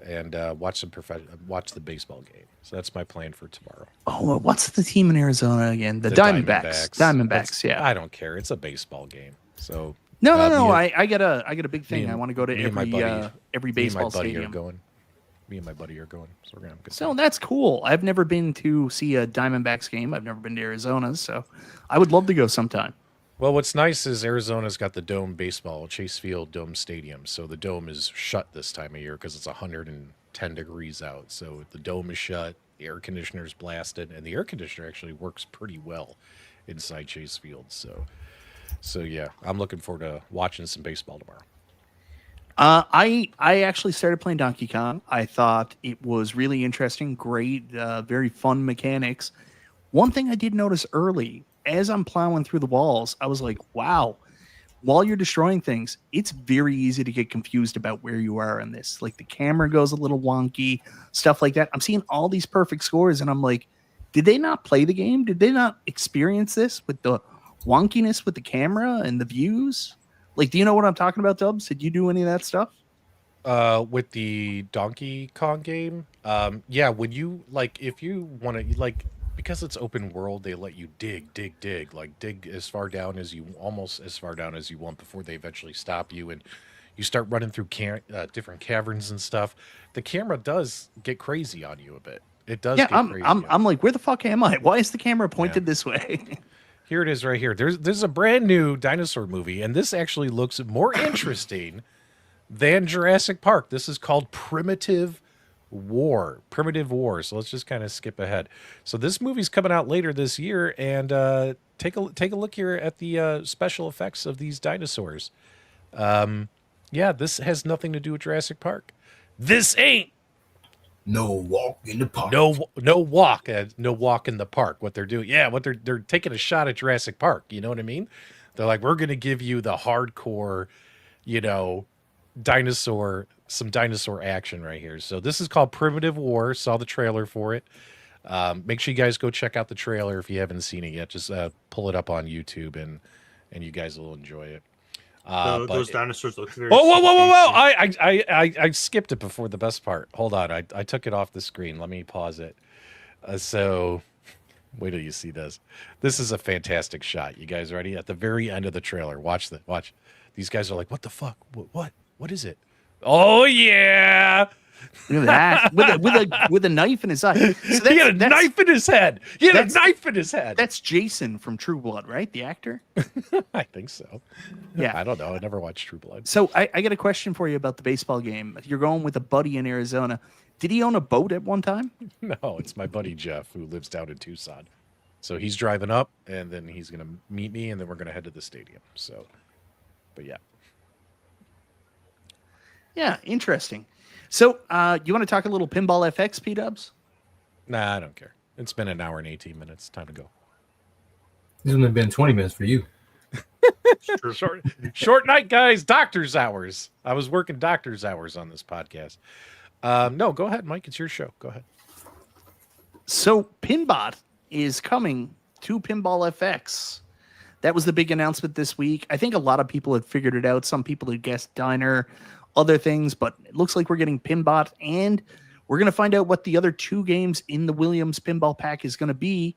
and watch the baseball game. So that's my plan for tomorrow. Oh, what's the team in Arizona again? The Diamondbacks. Diamondbacks, yeah. I don't care. It's a baseball game. So no. I got a big thing. I want to go to every baseball stadium. Me and my buddy are going. So we're gonna have a good So time. that's cool. I've never been to see a Diamondbacks game. I've never been to Arizona, so I would love to go sometime. Well, what's nice is Arizona's got the Dome baseball, Chase Field Dome Stadium. So the Dome is shut this time of year because it's 110 degrees out. So the Dome is shut, the air conditioner's blasted, and the air conditioner actually works pretty well inside Chase Field. So yeah, I'm looking forward to watching some baseball tomorrow. I actually started playing Donkey Kong. I thought it was really interesting, great, very fun mechanics. One thing I did notice early, as I'm plowing through the walls, I was like, wow, while you're destroying things, it's very easy to get confused about where you are in this. Like the camera goes a little wonky, stuff like that. I'm seeing all these perfect scores, and I'm like, did they not play the game? Did they not experience this with the wonkiness with the camera and the views? Like, do you know what I'm talking about, Dubs? Did you do any of that stuff? With the Donkey Kong game, yeah, when you, like, if you want to, like, because it's open world, they let you dig, like dig as far down as you, almost as far down as you want before they eventually stop you, and you start running through different caverns and stuff. The camera does get crazy on you a bit. It does. Yeah, get crazy I'm like, where the fuck am I? Why is the camera pointed this way? Here it is right here. There's a brand new dinosaur movie, and this actually looks more interesting than Jurassic Park. This is called Primitive War. So let's just kind of skip ahead. So this movie's coming out later this year, and take a look here at the special effects of these dinosaurs. Yeah, this has nothing to do with Jurassic Park. This ain't no walk in the park. No walk in the park. What they're doing, they're taking a shot at Jurassic Park. You know what I mean? They're like, we're going to give you the hardcore, some dinosaur action right here. So this is called Primitive War. Saw the trailer for it. Make sure you guys go check out the trailer if you haven't seen it yet. Just pull it up on YouTube and you guys will enjoy it. Those dinosaurs look very... Whoa! I skipped it before the best part. Hold on. I took it off the screen. Let me pause it. So wait till you see this. This is a fantastic shot. You guys ready? At the very end of the trailer. Watch. These guys are like, what the fuck? What is it? Oh yeah. Look at that. With a knife in his eye. So he had a knife in his head. That's Jason from True Blood, right? The actor? I think so. Yeah. I don't know. I never watched True Blood. So I got a question for you about the baseball game. You're going with a buddy in Arizona. Did he own a boat at one time? No, it's my buddy Jeff who lives down in Tucson. So he's driving up, and then he's going to meet me, and then we're going to head to the stadium. So, but yeah. Yeah, interesting. So, you want to talk a little Pinball FX, P-Dubs? Nah, I don't care. It's been an hour and 18 minutes. Time to go. It's only been 20 minutes for you. Short night, guys. Doctor's hours. I was working doctor's hours on this podcast. No, go ahead, Mike. It's your show. Go ahead. So Pinbot is coming to Pinball FX. That was the big announcement this week. I think a lot of people had figured it out. Some people had guessed Diner, other things, but it looks like we're getting Pinbot, and we're going to find out what the other 2 games in the Williams Pinball Pack is going to be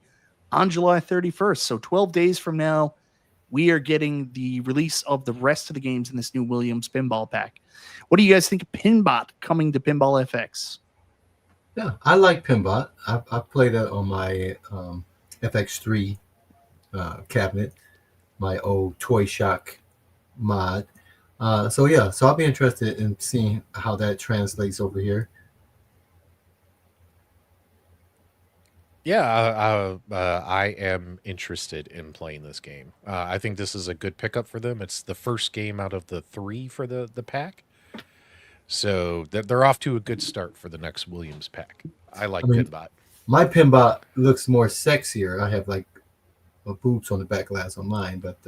on July 31st. So 12 days from now, we are getting the release of the rest of the games in this new Williams Pinball Pack. What do you guys think of Pinbot coming to Pinball FX? Yeah, I like Pinbot. I played it on my FX3 cabinet, my old Toy Shock mod. So I'll be interested in seeing how that translates over here. Yeah, I am interested in playing this game. I think this is a good pickup for them. It's the first game out of the 3 for the pack. So they're off to a good start for the next Williams pack. I like Pinbot. My Pinbot looks more sexier. I have like boobs on the back glass on mine, but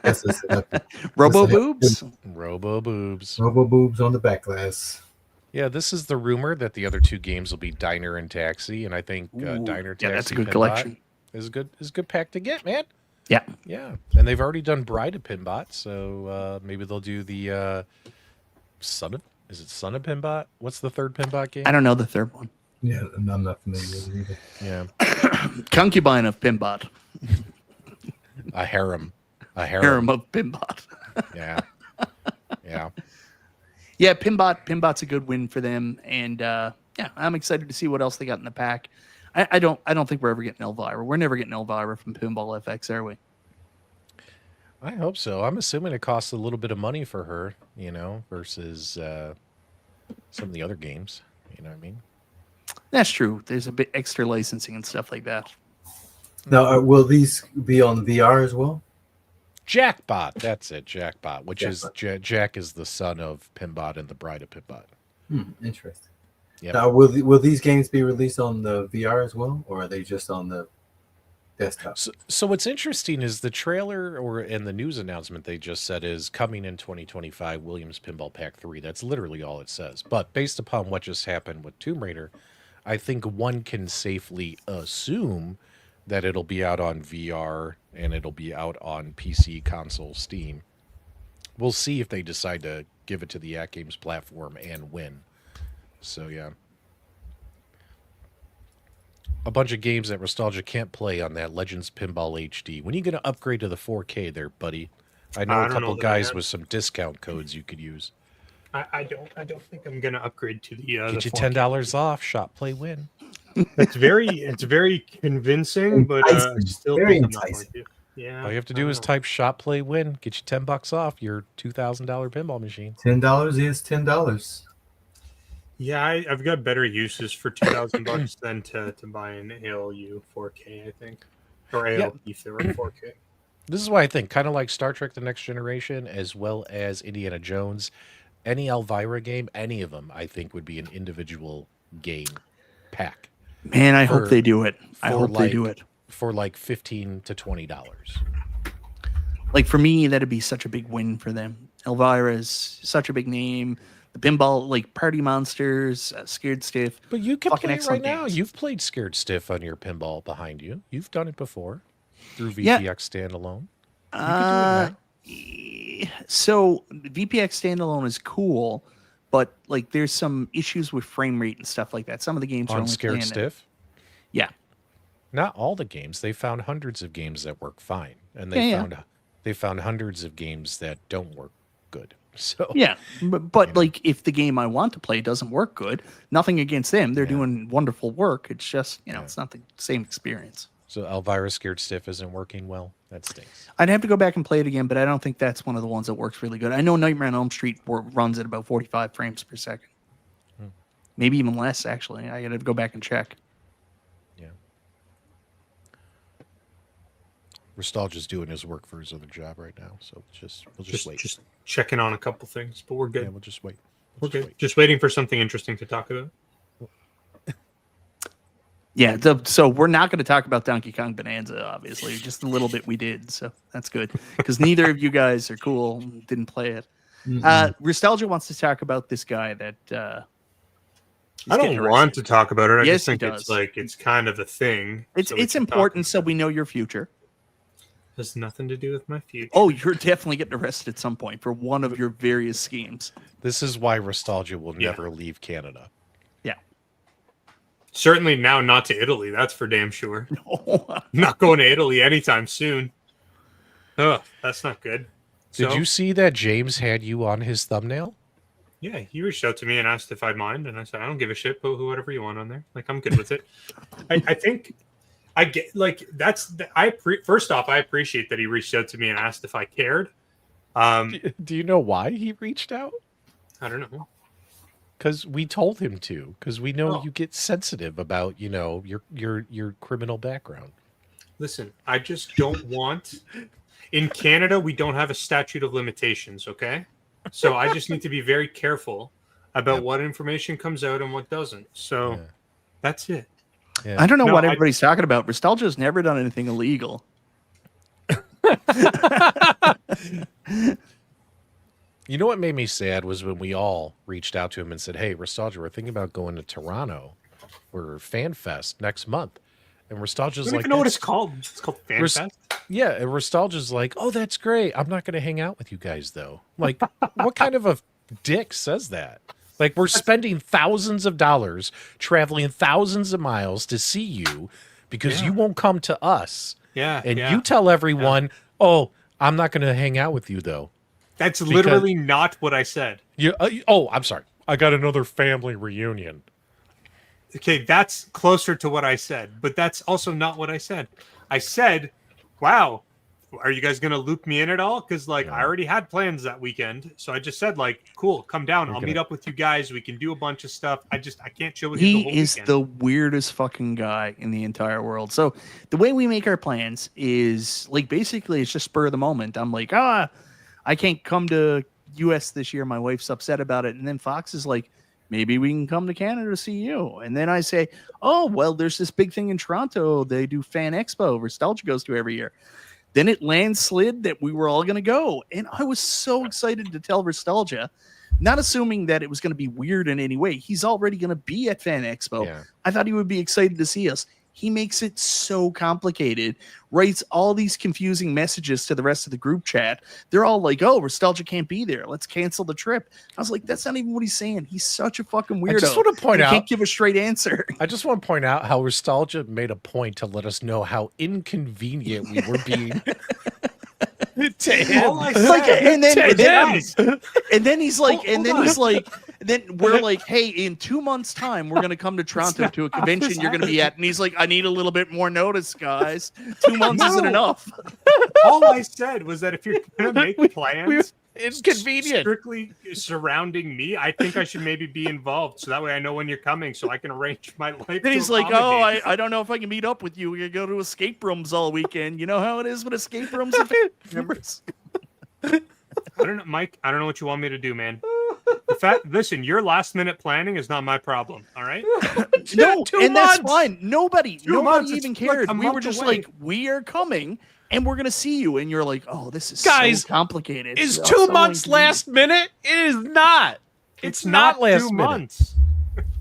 that's just Robo boobs? Robo boobs. Robo boobs on the back glass. Yeah, this is the rumor that the other 2 games will be Diner and Taxi, and I think Diner Taxi that's a good Pinbot collection. Is a good pack to get, man. Yeah. Yeah. And they've already done Bride of Pinbot, so maybe they'll do the Son of Pinbot? What's the third Pinbot game? I don't know the third one. Yeah, I'm not familiar with it either. Yeah. Concubine of Pinbot. A harem. Harem of Pinbot. Yeah. Yeah. Yeah, Pinbot's a good win for them, and I'm excited to see what else they got in the pack. I don't think we're ever getting Elvira. We're never getting Elvira from Pinball FX, are we? I hope so. I'm assuming it costs a little bit of money for her, versus some of the other games. You know what I mean? That's true. There's a bit extra licensing and stuff like that. Now, will these be on VR as well? Jackbot. That's it. Jackbot, which is Jack is the son of Pinbot and the bride of Pinbot. Interesting. Yep. Now, will these games be released on the VR as well, or are they just on the desktop? So what's interesting is the trailer and the news announcement they just said is coming in 2025 Williams Pinball Pack 3. That's literally all it says. But based upon what just happened with Tomb Raider, I think one can safely assume that it'll be out on VR and it'll be out on PC, console, Steam. We'll see if they decide to give it to the AtGames platform and win. So, yeah. A bunch of games that Restalgia can't play on that Legends Pinball HD. When are you going to upgrade to the 4K there, buddy? I know a couple guys with some discount codes you could use. I don't think I'm going to upgrade to the Get you 4K. $10 off. Shop, play, win. It's very convincing, but still very think I'm not enticing. going to. Yeah. All you have to do is type shop, play, win. Get you $10 off your $2,000 pinball machine. $10 is $10. Yeah, I've got better uses for $2,000 than to buy an ALU 4K, I think, or ALU if they were 4K. This is why I think, kind of like Star Trek: The Next Generation, as well as Indiana Jones, any Elvira game, any of them, I think would be an individual game pack. Man, I hope they do it. I hope they do it for like $15 to $20. Like for me, that'd be such a big win for them. Elvira is such a big name. The pinball, like Party Monsters, Scared Stiff. But you can play it right now. Games. You've played Scared Stiff on your pinball behind you. You've done it before through VPX standalone. You can do it now. So VPX standalone is cool, but like there's some issues with frame rate and stuff like that. Some of the games are On only Scared Stiff? Yeah. Not all the games. They found hundreds of games that work fine. And they found hundreds of games that don't work good. So yeah, but like if the game I want to play doesn't work good, nothing against them. They're doing wonderful work. It's just, it's not the same experience. So Elvira Scared Stiff isn't working well. That stinks. I'd have to go back and play it again, but I don't think that's one of the ones that works really good. I know Nightmare on Elm Street runs at about 45 frames per second. Maybe even less, actually. I got to go back and check. Yeah. Restalgia's doing his work for his other job right now, so we'll just wait. Just checking on a couple things, but we're good. Yeah, we'll just wait. We're good. Just waiting for something interesting to talk about. Yeah, so we're not going to talk about Donkey Kong Bonanza, obviously. Just a little bit we did, so that's good. Because neither of you guys are cool, didn't play it. Restalgia wants to talk about this guy that... I don't want to talk about it. I Yes, just think it's like, it's kind of a thing. It's important so we know your future. Has nothing to do with my future. Oh, you're definitely getting arrested at some point for one of your various schemes. This is why Restalgia will never leave Canada. Yeah. Certainly now not to Italy. That's for damn sure. No. Not going to Italy anytime soon. Oh, that's not good. Did you see that James had you on his thumbnail? Yeah, he reached out to me and asked if I'd mind, and I said I don't give a shit. Put whatever you want on there. Like I'm good with it. I think I get like first off, I appreciate that he reached out to me and asked if I cared. Do you know why he reached out? I don't know. Because we told him to. Because we know you get sensitive about your criminal background. Listen, I just don't want. In Canada, we don't have a statute of limitations. Okay. So I just need to be very careful about what information comes out and what doesn't. So that's it. Yeah. I don't know what everybody's talking about. Restalgia's never done anything illegal. You know what made me sad was when we all reached out to him and said, hey, Restalgia, we're thinking about going to Toronto for Fan Fest next month. And Restalgia's like, I don't even know what it's called. It's called Fan Fest. Yeah, and Restalgia's like, oh, that's great. I'm not going to hang out with you guys, though. Like, what kind of a dick says that? Like, we're spending thousands of dollars, traveling thousands of miles to see you because you won't come to us. Yeah. And you tell everyone, oh, I'm not going to hang out with you, though. That's literally not what I said. I'm sorry. I got another family reunion. Okay, that's closer to what I said, but that's also not what I said. I said, wow, are you guys going to loop me in at all? Because, I already had plans that weekend. So I just said, cool, come down. I'll meet up with you guys. We can do a bunch of stuff. I can't chill with you the whole weekend. He is the weirdest fucking guy in the entire world. So the way we make our plans is, basically it's just spur of the moment. I'm like, I can't come to U.S. this year. My wife's upset about it. And then Fox is like, maybe we can come to Canada to see you. And then I say, oh, well, there's this big thing in Toronto. They do Fan Expo. Restalgia goes to every year. Then it landslid that we were all going to go. And I was so excited to tell Restalgia, not assuming that it was going to be weird in any way. He's already going to be at Fan Expo. Yeah. I thought he would be excited to see us. He makes it so complicated, writes all these confusing messages to the rest of the group chat. They're all like, oh, Restalgia can't be there. Let's cancel the trip. I was like, that's not even what he's saying. He's such a fucking weirdo. I just want to point out. He can't give a straight answer. I just want to point out how Restalgia made a point to let us know how inconvenient we were being. To him. And then he's like, then we're like, hey, in 2 months' time, we're gonna come to Toronto to a convention you're gonna be at. And he's like, I need a little bit more notice, guys. 2 months isn't enough. All I said was that if you're gonna make plans, it's convenient. Strictly surrounding me, I think I should maybe be involved, so that way I know when you're coming, so I can arrange my life. Then he's like, "Oh, I don't know if I can meet up with you. We can go to escape rooms all weekend. You know how it is with escape rooms." I don't know, Mike. I don't know what you want me to do, man. Listen, your last minute planning is not my problem. All right. No, and that's fine. Nobody even cared. We were just like, we are coming. And we're gonna see you, and you're like, "Oh, this is so complicated." Is 2 months last minute? It is not. It's not last 2 months.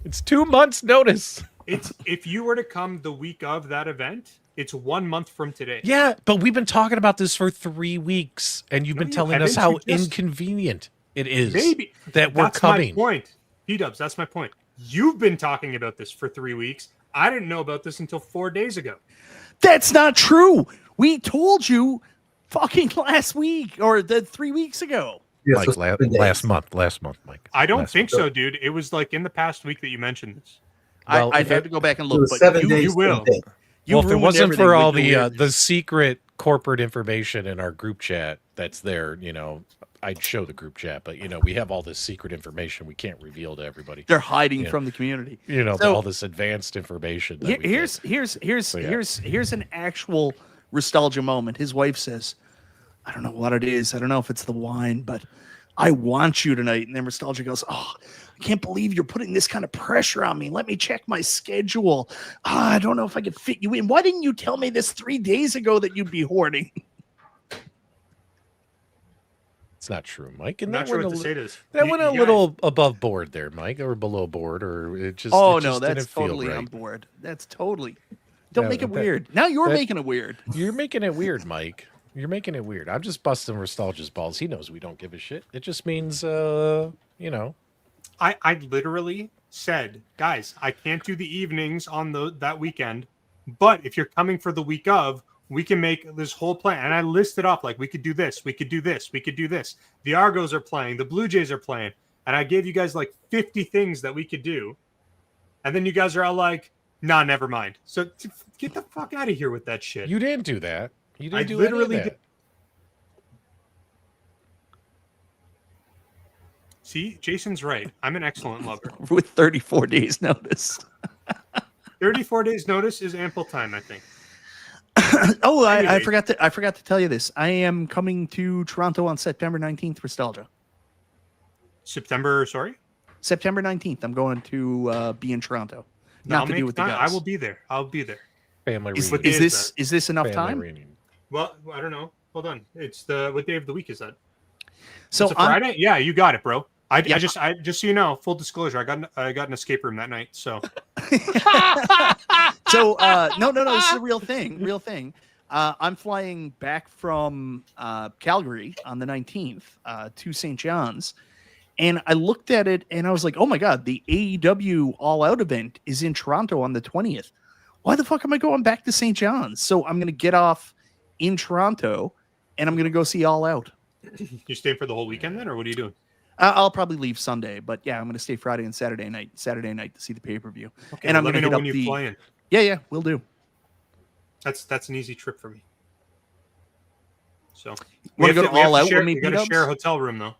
It's 2 months notice. It's if you were to come the week of that event, it's 1 month from today. Yeah, but we've been talking about this for 3 weeks, and you've been telling us how inconvenient it is that we're coming. That's my point, P-Dubs. That's my point. You've been talking about this for 3 weeks. I didn't know about this until 4 days ago. That's not true. We told you fucking last week or 3 weeks ago. Yeah, like last month, Mike. I don't think so, dude. It was in the past week that you mentioned this. Well, I'd have to go back and look, but you will. Well, if it wasn't for all the secret corporate information in our group chat that's there, I'd show the group chat, but we have all this secret information we can't reveal to everybody. They're hiding from the community. So, all this advanced information. Here's an actual Restalgia moment. His wife says, I don't know what it is. I don't know if it's the wine, but I want you tonight. And then Restalgia goes, oh, I can't believe you're putting this kind of pressure on me. Let me check my schedule. I don't know if I could fit you in. Why didn't you tell me this 3 days ago that you'd be hoarding? It's not true, Mike. And I'm not that sure went what to say to this. that You- went you a guys- little above board there, Mike, or below board, or it just. Oh, it no, just that's didn't feel totally right. on board. That's totally. Don't Yeah, make it that- weird. Now you're that- making it weird. You're making it weird, Mike. You're making it weird. I'm just busting Restalgia's balls. He knows we don't give a shit. It just means, you know. I literally said, guys, I can't do the evenings on that weekend, but if you're coming for the week of, we can make this whole plan. And I listed off like we could do this, we could do this, we could do this. The Argos are playing, the Blue Jays are playing, and I gave you guys like 50 things that we could do. And then you guys are all like, nah, never mind. So get the fuck out of here with that shit. You didn't do that. You didn't I do literally any of that. did. See, Jason's right. I'm an excellent lover. With 34 days notice. 34 days notice is ample time, I think. Oh, I Anyway. forgot to tell you this. I am coming to Toronto on September 19th for Restalgia. September 19th. I'm going to be in Toronto. No, Not I'll to do make with the time. guys. I will be there. I'll be there. Family Is, reunion. is this enough Family time? reunion. Well, I don't know. Hold on. It's what day of the week is that? So It's a Friday? Yeah, you got it, bro. I Yeah. just so you know, full disclosure, I got an escape room that night. So no, this is a real thing. I'm flying back from Calgary on the 19th to St. John's, and I looked at it and I was like, oh my god, the AEW All Out event is in Toronto on the 20th. Why the fuck am I going back to St. John's? So I'm gonna get off in Toronto and I'm gonna go see All Out. you staying for the whole weekend then, or what are you doing? I'll probably leave Sunday, but yeah, I'm gonna stay Friday and Saturday night to see the pay-per-view. Okay, And I'm let me gonna know hit when up you the fly in. Yeah, we'll do. That's an easy trip for me. So Wanna go to All Out with me, We got to P-dubs? share a hotel room though.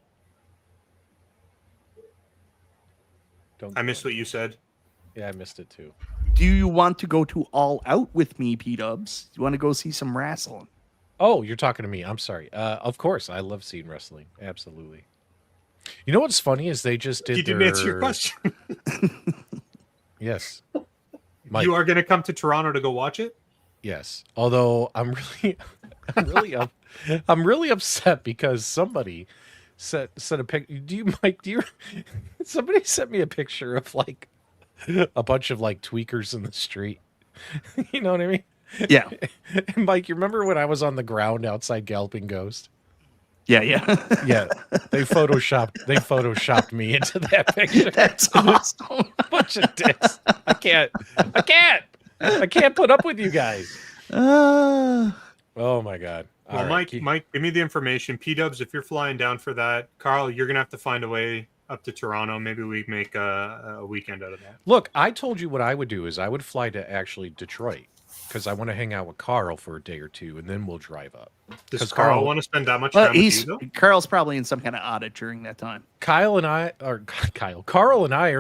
Don't I missed what you said. Yeah, I missed it too. Do you want to go to All Out with me, P-dubs? You want to go see some wrestling? Oh, you're talking to me. I'm sorry. Of course, I love seeing wrestling. Absolutely. You know what's funny is they just did. You didn't answer your question. Yes. Mike, You are going to come to Toronto to go watch it? yes. Although I'm really upset because somebody sent a picture. Somebody sent me a picture of like a bunch of like tweakers in the street. You know what I mean? Yeah. And Mike, you remember when I was on the ground outside Galloping Ghost? Yeah. Yeah, they photoshopped me into that picture. That's awesome. Bunch of dicks. I can't put up with you guys. Uh, Oh my god. Well, All right, Mike, give me the information. P-dubs, if you're flying down for that, Carl, you're going to have to find a way up to Toronto. Maybe we make a weekend out of that. Look, I told you what I would do is I would fly to actually Detroit because I want to hang out with Carl for a day or two, and then we'll drive up. Does 'Cause Carl want to spend that much time with you, though? Carl's probably in some kind of audit during that time. Carl and I are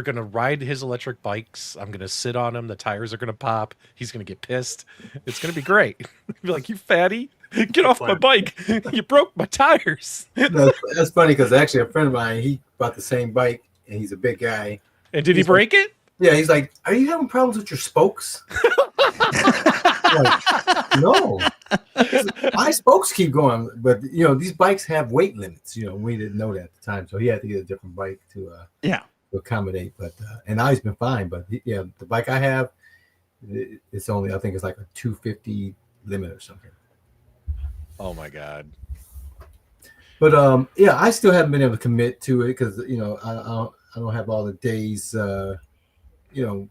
going to ride his electric bikes. I'm going to sit on him. The tires are going to pop. He's going to get pissed. It's going to be great. Be like, you fatty, get off my bike. You broke my tires. That's funny because actually a friend of mine, he bought the same bike and he's a big guy. And did he break it? Yeah, he's like, "Are you having problems with your spokes?" Like, no, my spokes keep going, but these bikes have weight limits. We didn't know that at the time, so he had to get a different bike to accommodate. But and now he's been fine. But the bike I have, it's only, I think it's like a 250 limit or something. Oh my god. But I still haven't been able to commit to it because I don't have all the days. I know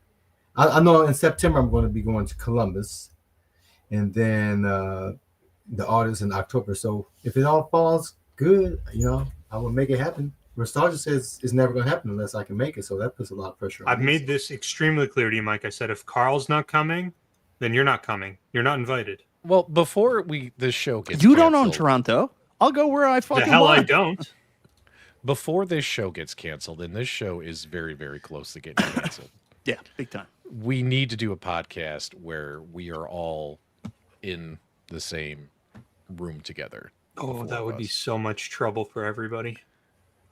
in September I'm going to be going to Columbus, and then the artists in October. So if it all falls good, I will make it happen. Restalgia says it's never going to happen unless I can make it, so that puts a lot of pressure on I've me. made this extremely clear to you, Mike. I said if Carl's not coming, then you're not coming. You're not invited. Well, before this show gets You don't own canceled- Toronto. I'll go where I fucking The hell I want. don't. Before this show gets canceled, and this show is very, very close to getting canceled, Yeah, big time. we need to do a podcast where we are all in the same room together. Oh, Four that of would be us. so much trouble for everybody.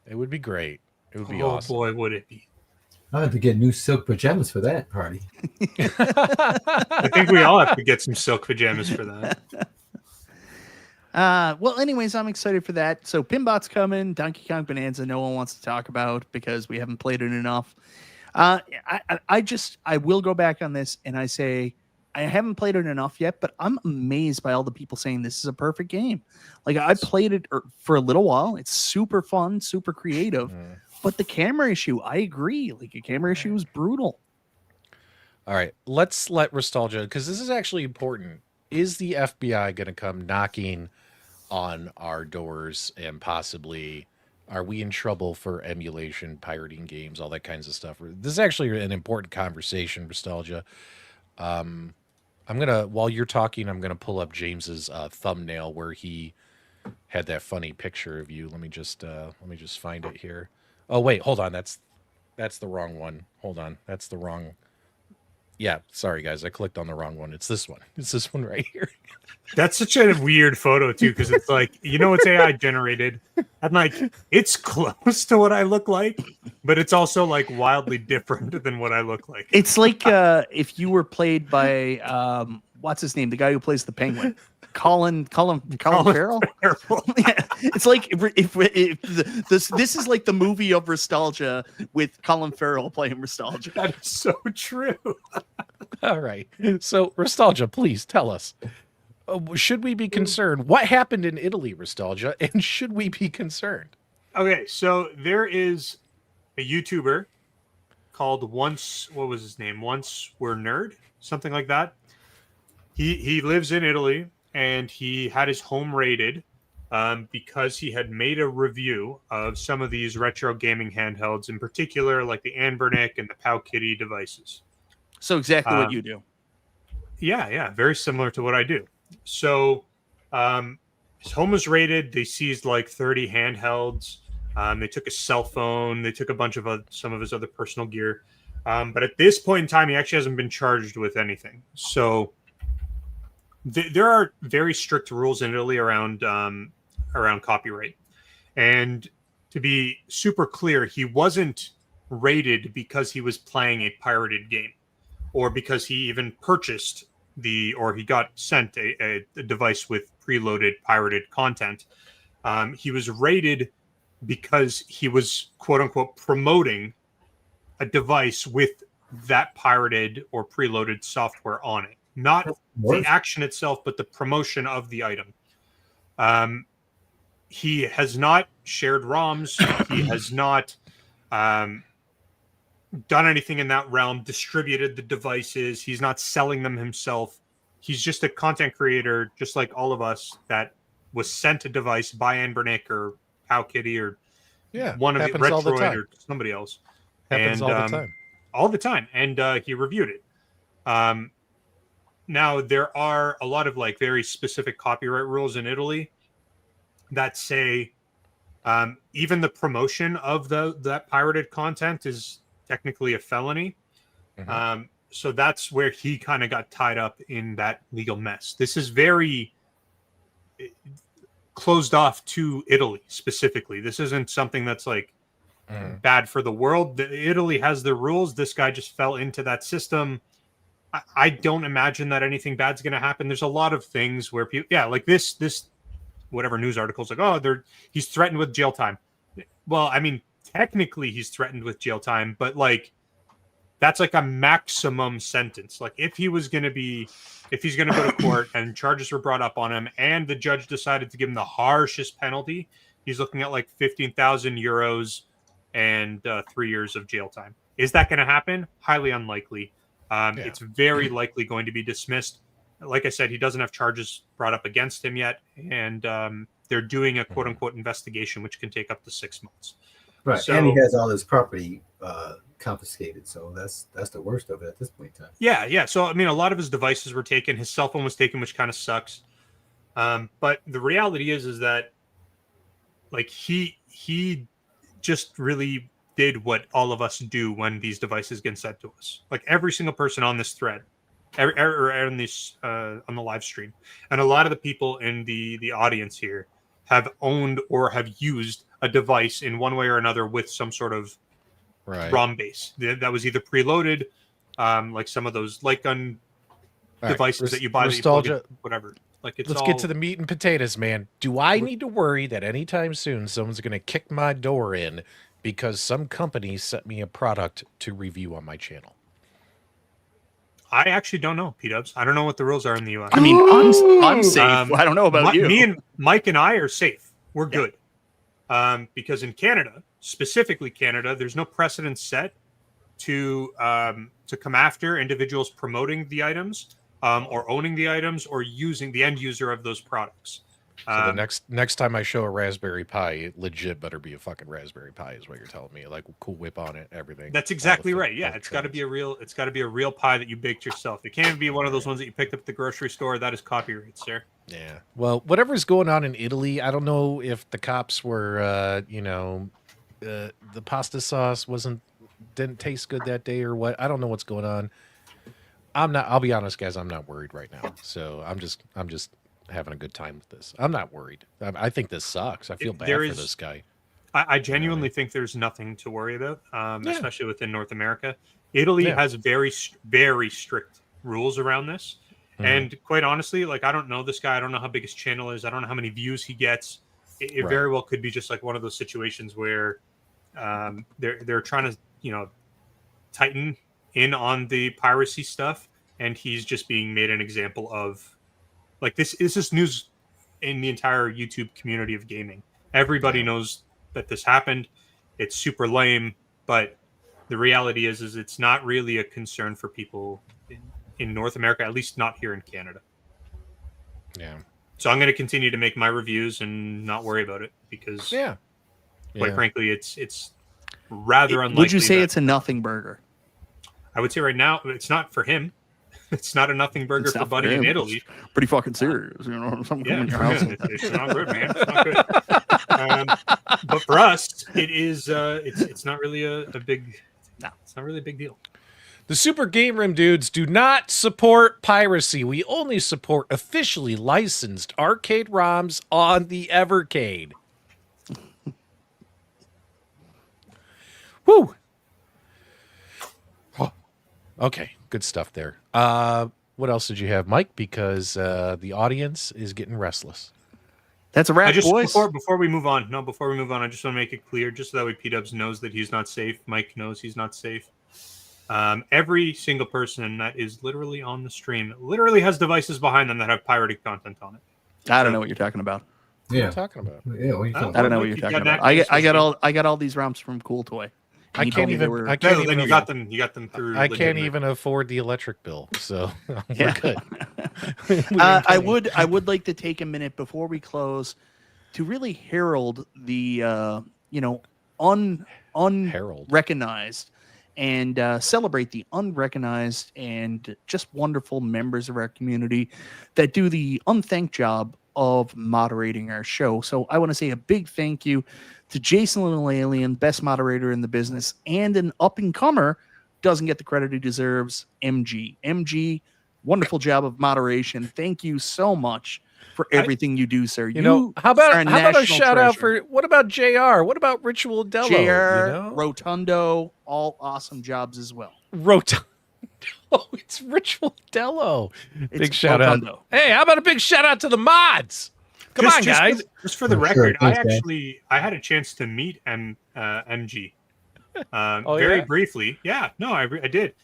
It would be great. It would be Oh awesome. boy, would it be? I'll have to get new silk pajamas for that party. I think we all have to get some silk pajamas for that. Well, anyways, I'm excited for that. So Pinbot's coming. Donkey Kong Bonanza, no one wants to talk about because we haven't played it enough. I will go back on this and I say I haven't played it enough yet, but I'm amazed by all the people saying this is a perfect game. Like I played it for a little while. It's super fun, super creative, but the camera issue, I agree. Like the camera issue is brutal. All right, let's let Restalgia, because this is actually important. Is the FBI going to come knocking on our doors and possibly are we in trouble for emulation, pirating games, all that kinds of stuff? This is actually an important conversation, Restalgia. I'm gonna, while you're talking, I'm gonna pull up James's thumbnail where he had that funny picture of you. Let me just find it here. Oh wait, hold on. That's the wrong one. Hold on, that's the wrong. Yeah, sorry guys, I clicked on the wrong one. It's this one. It's this one right here. That's such a weird photo too, because it's like, you know, it's AI generated. I'm like, it's close to what I look like, but it's also like wildly different than what I look like. It's like if you were played by what's his name, the guy who plays the Penguin, Colin Farrell. Yeah, it's like if this is like the movie of Restalgia with Colin Farrell playing Restalgia. That is so true. All right, so Restalgia, please tell us. Should we be concerned? What happened in Italy, Restalgia, and should we be concerned? Okay, so there is a YouTuber called Once. What was his name? Once We're Nerd, something like that. He lives in Italy, and he had his home raided because he had made a review of some of these retro gaming handhelds, in particular, like the Anbernic and the Pow Kitty devices. So exactly what you do. Yeah, very similar to what I do. So his home was raided. They seized like 30 handhelds. They took a cell phone. They took a bunch of some of his other personal gear. But at this point in time, he actually hasn't been charged with anything. So there are very strict rules in Italy around copyright. And to be super clear, he wasn't raided because he was playing a pirated game or because he even purchased or he got sent a device with preloaded pirated content. He was raided because he was, quote unquote, promoting a device with that pirated or preloaded software on it. Not the action itself, but the promotion of the item. He has not shared ROMs. He has not done anything in that realm, distributed the devices. He's not selling them himself. He's just a content creator, just like all of us, that was sent a device by Anbernic or Pow Kitty or one of the Retroid or somebody else. Happens all the time. All the time. And he reviewed it. Now, there are a lot of like very specific copyright rules in Italy that say even the promotion of that pirated content is technically a felony. Mm-hmm. So that's where he kind of got tied up in that legal mess. This is very closed off to Italy specifically. This isn't something that's like bad for the world. Italy has their rules. This guy just fell into that system. I don't imagine that anything bad's going to happen. There's a lot of things where people, like this, whatever news articles like, he's threatened with jail time. Well, I mean, technically he's threatened with jail time, but like, that's like a maximum sentence. Like if he's going to go to court and charges were brought up on him and the judge decided to give him the harshest penalty, he's looking at like 15,000 euros and 3 years of jail time. Is that going to happen? Highly unlikely. It's very likely going to be dismissed. Like I said, he doesn't have charges brought up against him yet. And they're doing a quote unquote investigation, which can take up to 6 months. Right. So, and he has all his property confiscated. So that's the worst of it at this point in time. Yeah. So, I mean, a lot of his devices were taken. His cell phone was taken, which kind of sucks. But the reality is that like he just really did what all of us do when these devices get sent to us. Like every single person on this thread, on the live stream, and a lot of the people in the audience here have owned or have used a device in one way or another with some sort of ROM base that was either preloaded, like some of those light gun devices that you buy, Restalgia, whatever. Like let's get to the meat and potatoes, man. Do I need to worry that anytime soon someone's going to kick my door in because some company sent me a product to review on my channel? I actually don't know, P-Dubs. I don't know what the rules are in the US. I mean, I'm safe. I don't know about you. Me and Mike and I are safe. We're good. Because in Canada, specifically Canada, there's no precedent set to come after individuals promoting the items, or owning the items, or using the end user of those products. So the next time I show a Raspberry Pi, it legit better be a fucking Raspberry Pi, is what you're telling me. Like, cool whip on it, everything. That's exactly right. Yeah, it's got to be a real pie that you baked yourself. It can't be one of those ones that you picked up at the grocery store. That is copyright, sir. Yeah. Well, whatever's going on in Italy, I don't know if the cops were, the pasta sauce didn't taste good that day or what. I don't know what's going on. I'll be honest, guys, I'm not worried right now. So I'm just having a good time with this. I'm not worried. I think this sucks. I feel bad for this guy. I genuinely think there's nothing to worry about, especially within North America. Italy has very, very strict rules around this. Mm-hmm. And quite honestly, like, I don't know this guy. I don't know how big his channel is. I don't know how many views he gets. It very well could be just like one of those situations where they're trying to, tighten in on the piracy stuff. And he's just being made an example of. Like, this is just news in the entire YouTube community of gaming. Everybody knows that this happened. It's super lame, but the reality is it's not really a concern for people in North America, at least not here in Canada. Yeah. So I'm going to continue to make my reviews and not worry about it because, quite frankly, it's rather unlikely. Would you say it's a nothing burger? I would say right now it's not for him. It's not a nothing burger for Buddy in Italy. It's pretty fucking serious, Something in your house. It's not good, man. It's not good. But for us, it is. It's not really a big. No, it's not really a big deal. The Super Game Room dudes do not support piracy. We only support officially licensed arcade ROMs on the Evercade. Woo. Oh, okay. Good stuff there. What else did you have, Mike? Because the audience is getting restless. That's a wrap, boys. Before we move on, I just want to make it clear, just so that way P-Dubs knows that he's not safe. Mike knows he's not safe. Every single person that is literally on the stream literally has devices behind them that have pirated content on it. I don't know what you're talking about. Yeah, what are you talking about? Yeah, what are you talking about? I don't know what you're talking about. I got all these ROMs from Cool Toy. I can't even. You got them through. I can't even afford the electric bill, so we're good. I would like to take a minute before we close to really herald the unrecognized and celebrate the unrecognized and just wonderful members of our community that do the unthanked job of moderating our show. So I want to say a big thank you to Jason Little Alien, best moderator in the business, and an up-and-comer, doesn't get the credit he deserves, MG. MG, wonderful job of moderation. Thank you so much for everything you do, sir. How about a shout-out for, what about JR? What about Ritual Dello? JR, Rotundo, all awesome jobs as well. Rotundo. Oh, it's Ritual Dello. Big shout-out. Hey, how about a big shout-out to the mods? Come on, guys. Just for the record, I had a chance to meet MG very briefly. Yeah, no, I did.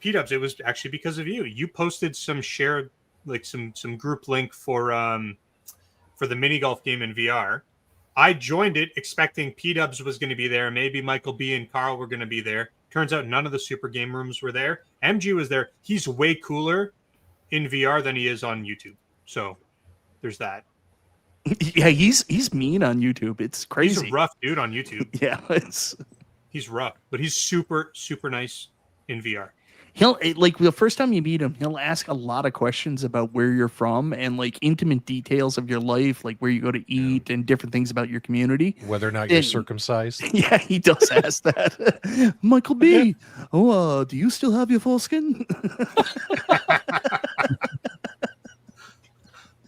P-Dubs, it was actually because of you. You posted some shared, like some group link for the mini golf game in VR. I joined it expecting P-Dubs was going to be there. Maybe Michael B and Carl were going to be there. Turns out none of the Super Game Rooms were there. MG was there. He's way cooler in VR than he is on YouTube. So there's that. Yeah, he's mean on YouTube. It's crazy. He's a rough dude on YouTube. Yeah, he's rough, but he's super, super nice in VR. He'll, like, the first time you meet him, he'll ask a lot of questions about where you're from and like intimate details of your life, like where you go to eat and different things about your community. Whether or not you're circumcised. Yeah, he does ask that. Michael B. Oh, do you still have your foreskin?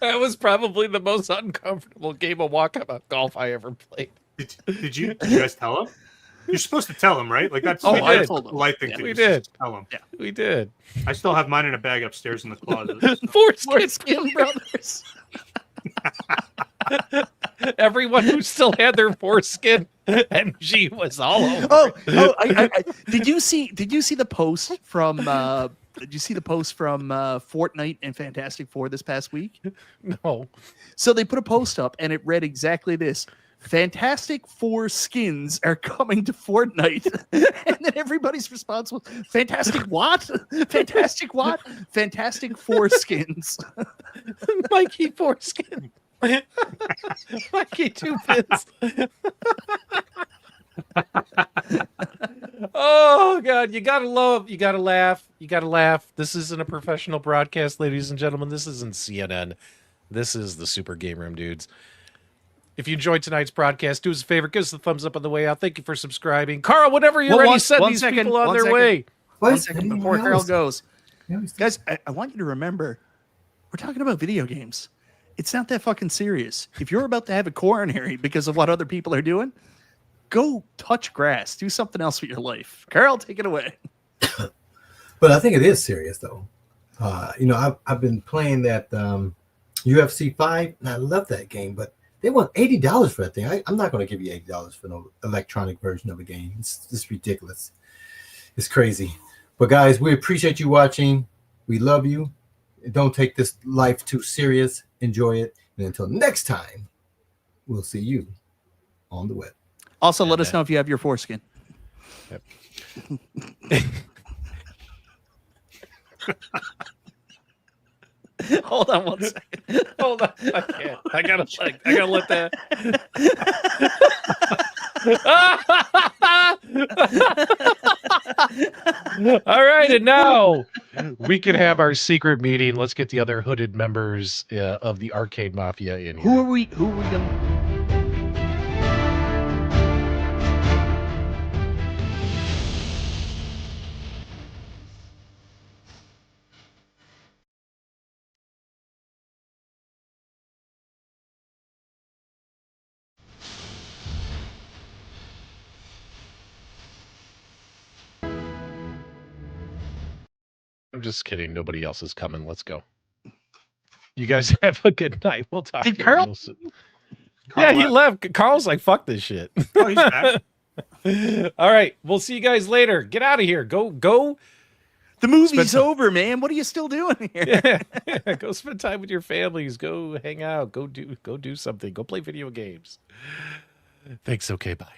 That was probably the most uncomfortable game of walkabout golf I ever played. Did you guys tell him? You're supposed to tell him, right? Like that's Oh, I that's told him. polite thing Yeah, to we do. is did. just Tell him. Yeah. We did. I still have mine in a bag upstairs in the closet. Foreskin Brothers. Everyone who still had their foreskin, and she was all over. I did you see the post from Fortnite and Fantastic Four this past week? No. So they put a post up and it read exactly this: Fantastic Four skins are coming to Fortnite. And then everybody's response was, Fantastic what? Fantastic what? Fantastic Four skins. Mikey foreskin. Mikey two pins. Oh God, you gotta love, you gotta laugh, you gotta laugh. This isn't a professional broadcast, ladies and gentlemen. This isn't CNN. This is the Super Game Room dudes. If you enjoyed tonight's broadcast, do us a favor, give us a thumbs up on the way out. Thank you for subscribing. Carl, whenever you're ready, send these people on their way. One second before Carl goes. Guys, I want you to remember, we're talking about video games. It's not that fucking serious. If you're about to have a coronary because of what other people are doing, go touch grass. Do something else with your life. Carl, take it away. But I think it is serious, though. I've been playing that UFC 5, and I love that game, but they want $80 for that thing. I'm not going to give you $80 for no electronic version of a game. It's just ridiculous. It's crazy. But guys, we appreciate you watching. We love you. Don't take this life too serious. Enjoy it. And until next time, we'll see you on the web. Also, let us know if you have your foreskin. Yep. Hold on one second. Hold on. I can't. I gotta let that. All right, and now we can have our secret meeting. Let's get the other hooded members of the Arcade Mafia in here. Who are we gonna? I'm just kidding. Nobody else is coming. Let's go. You guys have a good night. We'll talk. Did Carl? Yeah, he left. Carl's like, fuck this shit. Oh, he's back. All right. We'll see you guys later. Get out of here. Go. The movie's over, man. What are you still doing here? Yeah. Go spend time with your families. Go hang out. Go do something. Go play video games. Thanks. Okay. Bye.